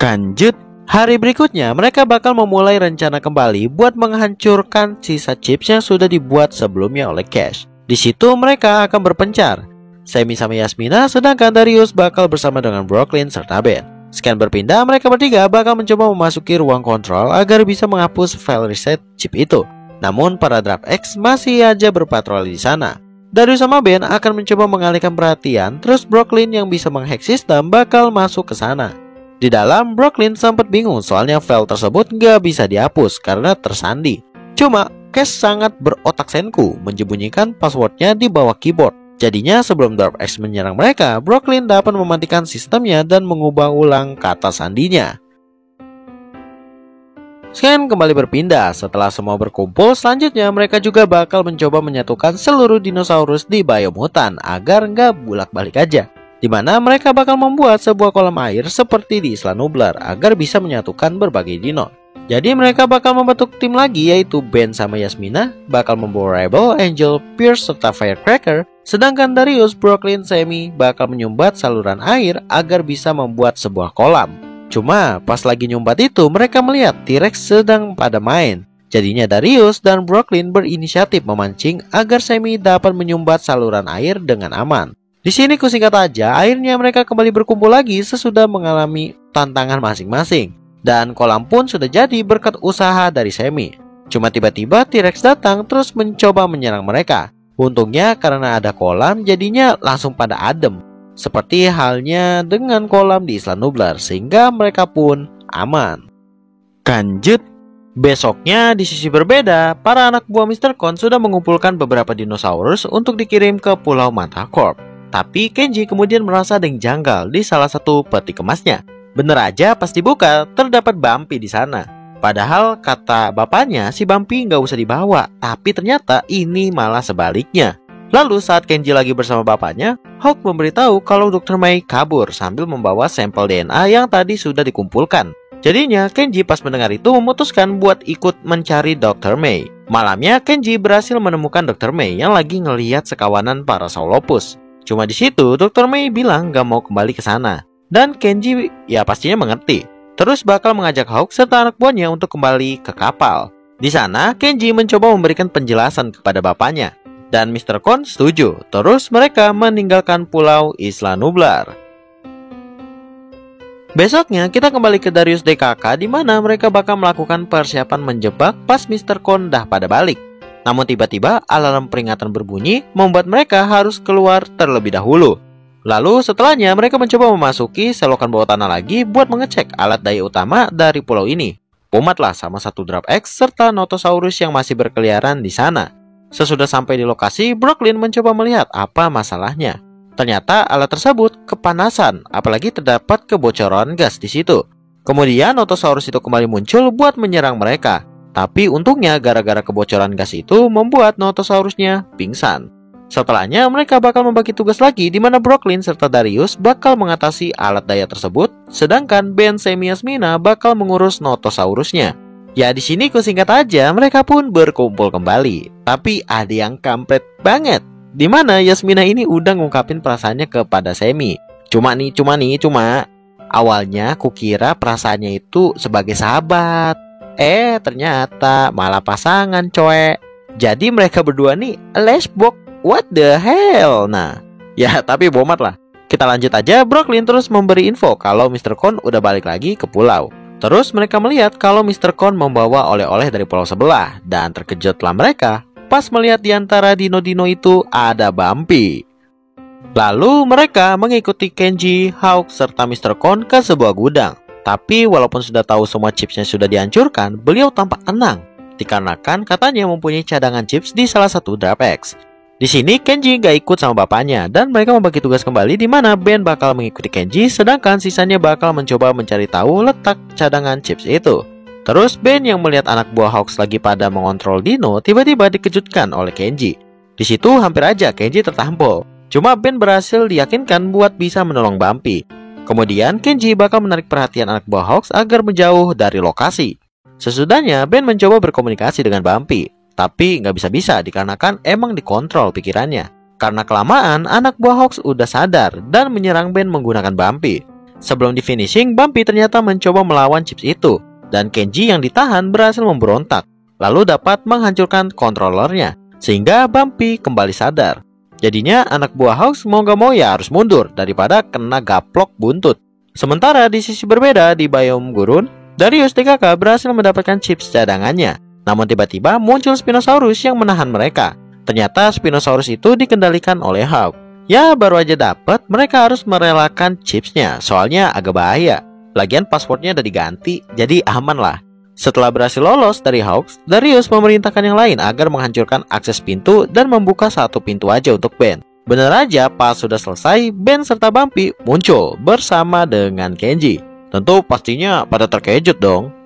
Lanjut, hari berikutnya mereka bakal memulai rencana kembali buat menghancurkan sisa chips yang sudah dibuat sebelumnya oleh Cash. Di situ mereka akan berpencar. Sammy sama Yasmina, sedangkan Darius bakal bersama dengan Brooklyn serta Ben. Sekian berpindah, mereka bertiga bakal mencoba memasuki ruang kontrol agar bisa menghapus file reset chip itu. Namun para Draft X masih aja berpatroli di sana. Darius sama Ben akan mencoba mengalihkan perhatian, terus Brooklyn yang bisa menghack sistem bakal masuk ke sana. Di dalam, Brooklyn sempat bingung soalnya file tersebut nggak bisa dihapus karena tersandi. Cuma Cash sangat berotak senku menyembunyikan passwordnya di bawah keyboard. Jadinya sebelum Draft X menyerang mereka, Brooklyn dapat mematikan sistemnya dan mengubah ulang kata sandinya. Sekian kembali berpindah. Setelah semua berkumpul, selanjutnya mereka juga bakal mencoba menyatukan seluruh dinosaurus di biomutan agar nggak bulak-balik aja. Dimana mereka bakal membuat sebuah kolam air seperti di Isla Nublar agar bisa menyatukan berbagai dino. Jadi mereka bakal membentuk tim lagi, yaitu Ben sama Yasmina bakal membawa Rebel, Angel, Pierce, serta Firecracker. Sedangkan Darius, Brooklyn, Sammy bakal menyumbat saluran air agar bisa membuat sebuah kolam. Cuma pas lagi nyumbat itu mereka melihat T-Rex sedang pada main. Jadinya Darius dan Brooklyn berinisiatif memancing agar Sammy dapat menyumbat saluran air dengan aman. Di sini kusingkat aja, akhirnya mereka kembali berkumpul lagi sesudah mengalami tantangan masing-masing. Dan kolam pun sudah jadi berkat usaha dari Sammy. Cuma tiba-tiba T-Rex datang terus mencoba menyerang mereka. Untungnya karena ada kolam jadinya langsung pada adem. Seperti halnya dengan kolam di Isla Nublar, sehingga mereka pun aman. Lanjut, besoknya di sisi berbeda, para anak buah Mr. Kon sudah mengumpulkan beberapa dinosaurus untuk dikirim ke Pulau Manta Corp. Tapi Kenji kemudian merasa ada yang janggal di salah satu peti kemasnya. Bener aja pas dibuka terdapat Bumpy di sana. Padahal kata bapaknya si Bumpy nggak usah dibawa, tapi ternyata ini malah sebaliknya. Lalu saat Kenji lagi bersama bapaknya, Hawk memberitahu kalau Dr. May kabur sambil membawa sampel DNA yang tadi sudah dikumpulkan. Jadinya Kenji pas mendengar itu memutuskan buat ikut mencari Dr. May. Malamnya Kenji berhasil menemukan Dr. May yang lagi ngelihat sekawanan para Saurolopus. Cuma di situ Dr. May bilang gak mau kembali ke sana. Dan Kenji ya pastinya mengerti. Terus bakal mengajak Hawk serta anak buahnya untuk kembali ke kapal. Di sana Kenji mencoba memberikan penjelasan kepada bapaknya. Dan Mr. Kon setuju. Terus mereka meninggalkan pulau Isla Nublar. Besoknya kita kembali ke Darius DKK di mana mereka bakal melakukan persiapan menjebak pas Mr. Kon dah pada balik. Namun tiba-tiba alarm peringatan berbunyi membuat mereka harus keluar terlebih dahulu. Lalu setelahnya mereka mencoba memasuki selokan bawah tanah lagi buat mengecek alat daya utama dari pulau ini. Bomatlah sama satu Draft X serta Notosaurus yang masih berkeliaran di sana. Sesudah sampai di lokasi, Brooklyn mencoba melihat apa masalahnya. Ternyata alat tersebut kepanasan, apalagi terdapat kebocoran gas di situ. Kemudian Notosaurus itu kembali muncul buat menyerang mereka. Tapi untungnya gara-gara kebocoran gas itu membuat Notosaurusnya pingsan. Setelahnya mereka bakal membagi tugas lagi di mana Brooklyn serta Darius bakal mengatasi alat daya tersebut, sedangkan Ben, Sammy, Yasmina bakal mengurus Notosaurusnya. Ya di sini kusingkat aja, mereka pun berkumpul kembali. Tapi ada yang kampret banget, di mana Yasmina ini udah ngungkapin perasaannya kepada Sammy. Cuma awalnya kukira perasaannya itu sebagai sahabat. Ternyata malah pasangan coy. Jadi mereka berdua nih lesbok. What the hell? Nah, ya tapi bomat lah. Kita lanjut aja, Brooklyn terus memberi info kalau Mr. Kon udah balik lagi ke pulau. Terus mereka melihat kalau Mr. Kon membawa oleh-oleh dari pulau sebelah. Dan terkejutlah mereka pas melihat di antara dino-dino itu ada Bumpy. Lalu mereka mengikuti Kenji, Hawk, serta Mr. Kon ke sebuah gudang. Tapi walaupun sudah tahu semua chipsnya sudah dihancurkan, beliau tampak tenang. Dikarenakan katanya mempunyai cadangan chips di salah satu Drapex. Di sini Kenji gak ikut sama bapaknya dan mereka membagi tugas kembali di mana Ben bakal mengikuti Kenji sedangkan sisanya bakal mencoba mencari tahu letak cadangan chips itu. Terus Ben yang melihat anak buah Hawks lagi pada mengontrol Dino tiba-tiba dikejutkan oleh Kenji. Di situ hampir aja Kenji tertampol. Cuma Ben berhasil diyakinkan buat bisa menolong Bumpy. Kemudian Kenji bakal menarik perhatian anak buah Hawks agar menjauh dari lokasi. Sesudahnya Ben mencoba berkomunikasi dengan Bumpy. Tapi nggak bisa-bisa dikarenakan emang dikontrol pikirannya. Karena kelamaan, anak buah Hawks udah sadar dan menyerang Ben menggunakan Bumpy. Sebelum di finishing, Bumpy ternyata mencoba melawan chips itu. Dan Kenji yang ditahan berhasil memberontak. Lalu dapat menghancurkan kontrolernya. Sehingga Bumpy kembali sadar. Jadinya anak buah Hawks mau gak mau ya harus mundur daripada kena gaplok buntut. Sementara di sisi berbeda di biome gurun, Darius TKK berhasil mendapatkan chips cadangannya. Namun tiba-tiba muncul Spinosaurus yang menahan mereka. Ternyata Spinosaurus itu dikendalikan oleh Hawk. Ya baru aja dapat, mereka harus merelakan chipsnya, soalnya agak bahaya. Lagian passwordnya udah diganti, jadi aman lah. Setelah berhasil lolos dari Hawk, Darius memerintahkan yang lain agar menghancurkan akses pintu dan membuka satu pintu aja untuk Ben. Bener aja pas sudah selesai, Ben serta Bumpy muncul bersama dengan Kenji. Tentu pastinya pada terkejut dong.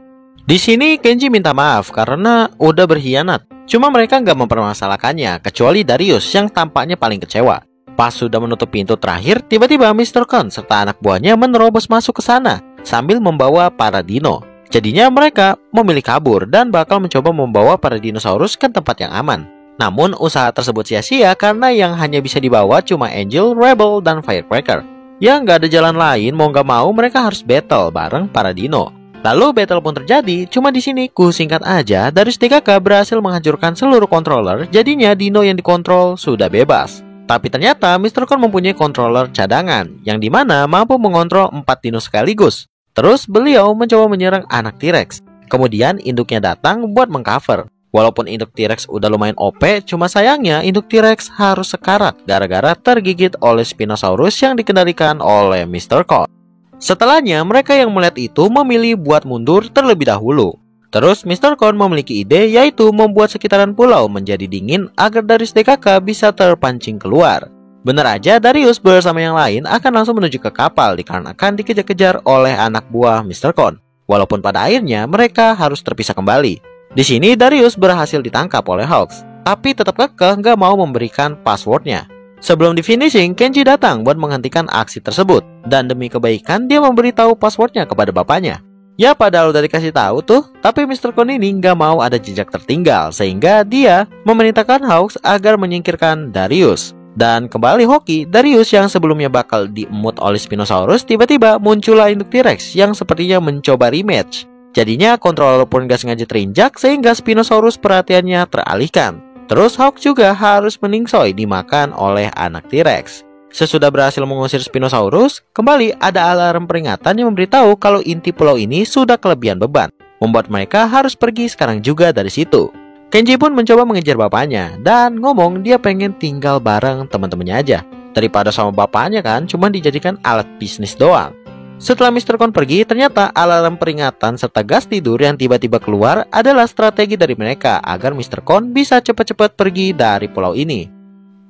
Di sini Kenji minta maaf karena udah berkhianat. Cuma mereka nggak mempermasalahkannya, kecuali Darius yang tampaknya paling kecewa. Pas sudah menutup pintu terakhir, tiba-tiba Mr. Kon serta anak buahnya menerobos masuk ke sana sambil membawa para dino. Jadinya mereka memilih kabur dan bakal mencoba membawa para dinosaurus ke tempat yang aman. Namun usaha tersebut sia-sia karena yang hanya bisa dibawa cuma Angel, Rebel, dan Firecracker. Ya nggak ada jalan lain, mau nggak mau mereka harus battle bareng para dino. Lalu battle pun terjadi, cuma di sini ku singkat aja, Darius TKK berhasil menghancurkan seluruh controller, jadinya dino yang dikontrol sudah bebas. Tapi ternyata Mr. Kon mempunyai controller cadangan, yang dimana mampu mengontrol 4 dino sekaligus. Terus beliau mencoba menyerang anak T-Rex. Kemudian induknya datang buat mengcover. Walaupun induk T-Rex udah lumayan OP, cuma sayangnya induk T-Rex harus sekarat gara-gara tergigit oleh Spinosaurus yang dikendalikan oleh Mr. Kon. Setelahnya, mereka yang melihat itu memilih buat mundur terlebih dahulu. Terus Mr. Kon memiliki ide yaitu membuat sekitaran pulau menjadi dingin agar Darius TKK bisa terpancing keluar. Bener aja Darius bersama yang lain akan langsung menuju ke kapal dikarenakan dikejar-kejar oleh anak buah Mr. Kon. Walaupun pada akhirnya mereka harus terpisah kembali. Di sini Darius berhasil ditangkap oleh Hawks, tapi tetap kekeh nggak mau memberikan passwordnya. Sebelum di finishing, Kenji datang buat menghentikan aksi tersebut. Dan demi kebaikan, dia memberitahu passwordnya kepada bapaknya. Ya padahal udah dikasih tahu tuh, tapi Mr. Kon ini nggak mau ada jejak tertinggal. Sehingga dia memerintahkan Hawks agar menyingkirkan Darius. Dan kembali hoki, Darius yang sebelumnya bakal diemut oleh Spinosaurus, tiba-tiba muncullah induk T-Rex yang sepertinya mencoba rematch. Jadinya kontrol pun gak sengaja terinjak sehingga Spinosaurus perhatiannya teralihkan. Terus Hawk juga harus meningsoy dimakan oleh anak T-Rex. Sesudah berhasil mengusir Spinosaurus, kembali ada alarm peringatan yang memberitahu kalau inti pulau ini sudah kelebihan beban, membuat mereka harus pergi sekarang juga dari situ. Kenji pun mencoba mengejar bapaknya dan ngomong dia pengen tinggal bareng teman-temannya aja. Daripada sama bapaknya kan cuma dijadikan alat bisnis doang. Setelah Mr. Kon pergi, ternyata alarm peringatan serta gas tidur yang tiba-tiba keluar adalah strategi dari mereka agar Mr. Kon bisa cepat-cepat pergi dari pulau ini.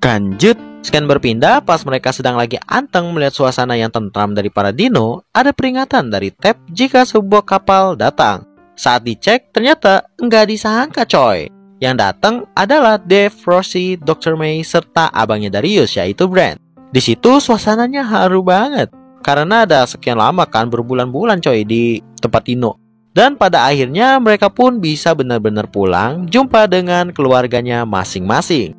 Lanjut, scan berpindah pas mereka sedang lagi anteng melihat suasana yang tentram dari para dino, ada peringatan dari tab jika sebuah kapal datang. Saat dicek, ternyata nggak disangka coy. Yang datang adalah Dave, Rosie, Dr. May, serta abangnya Darius yaitu Brand. Di situ suasananya haru banget. Karena ada sekian lama kan berbulan-bulan coy di tempat dino. Dan pada akhirnya mereka pun bisa benar-benar pulang jumpa dengan keluarganya masing-masing.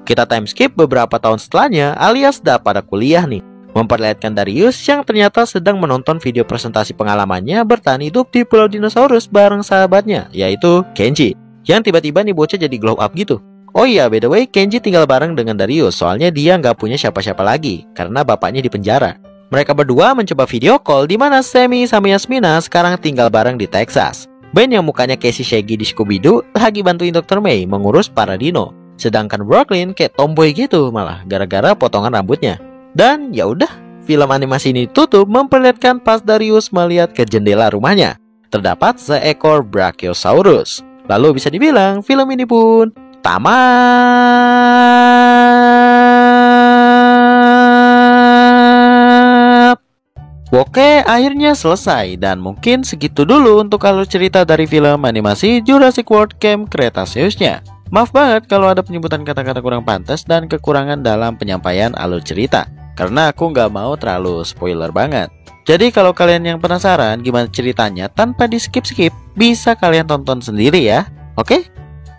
Kita time skip beberapa tahun setelahnya alias dah pada kuliah nih. Memperlihatkan Darius yang ternyata sedang menonton video presentasi pengalamannya bertahan hidup di Pulau Dinosaurus bareng sahabatnya yaitu Kenji. Yang tiba-tiba nih bocah jadi glow up gitu. Oh iya, by the way, Kenji tinggal bareng dengan Darius, soalnya dia nggak punya siapa-siapa lagi, karena bapaknya di penjara. Mereka berdua mencoba video call di mana Sammy sama Yasmina sekarang tinggal bareng di Texas. Ben yang mukanya kayak si Shaggy di Scooby-Doo lagi bantuin Dr. May mengurus para dino. Sedangkan Brooklyn kayak tomboy gitu malah, gara-gara potongan rambutnya. Dan ya udah, film animasi ini tutup memperlihatkan pas Darius melihat ke jendela rumahnya. Terdapat seekor Brachiosaurus. Lalu bisa dibilang film ini pun tamat. Oke, akhirnya selesai. Dan mungkin segitu dulu untuk alur cerita dari film animasi Jurassic World Camp Cretaceous-nya. Maaf banget kalau ada penyebutan kata-kata kurang pantas dan kekurangan dalam penyampaian alur cerita, karena aku nggak mau terlalu spoiler banget. Jadi kalau kalian yang penasaran gimana ceritanya tanpa di skip-skip, bisa kalian tonton sendiri ya. Oke?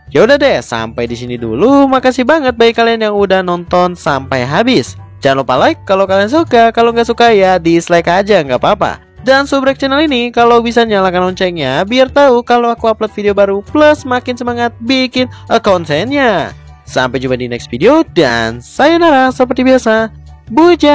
Ya udah deh, sampai di sini dulu. Makasih banget bagi kalian yang udah nonton sampai habis. Jangan lupa like kalau kalian suka, kalau nggak suka ya dislike aja, nggak apa-apa. Dan subrek channel ini kalau bisa nyalakan loncengnya biar tahu kalau aku upload video baru, plus makin semangat bikin kontennya. Sampai jumpa di next video dan sayonara seperti biasa. Bujang.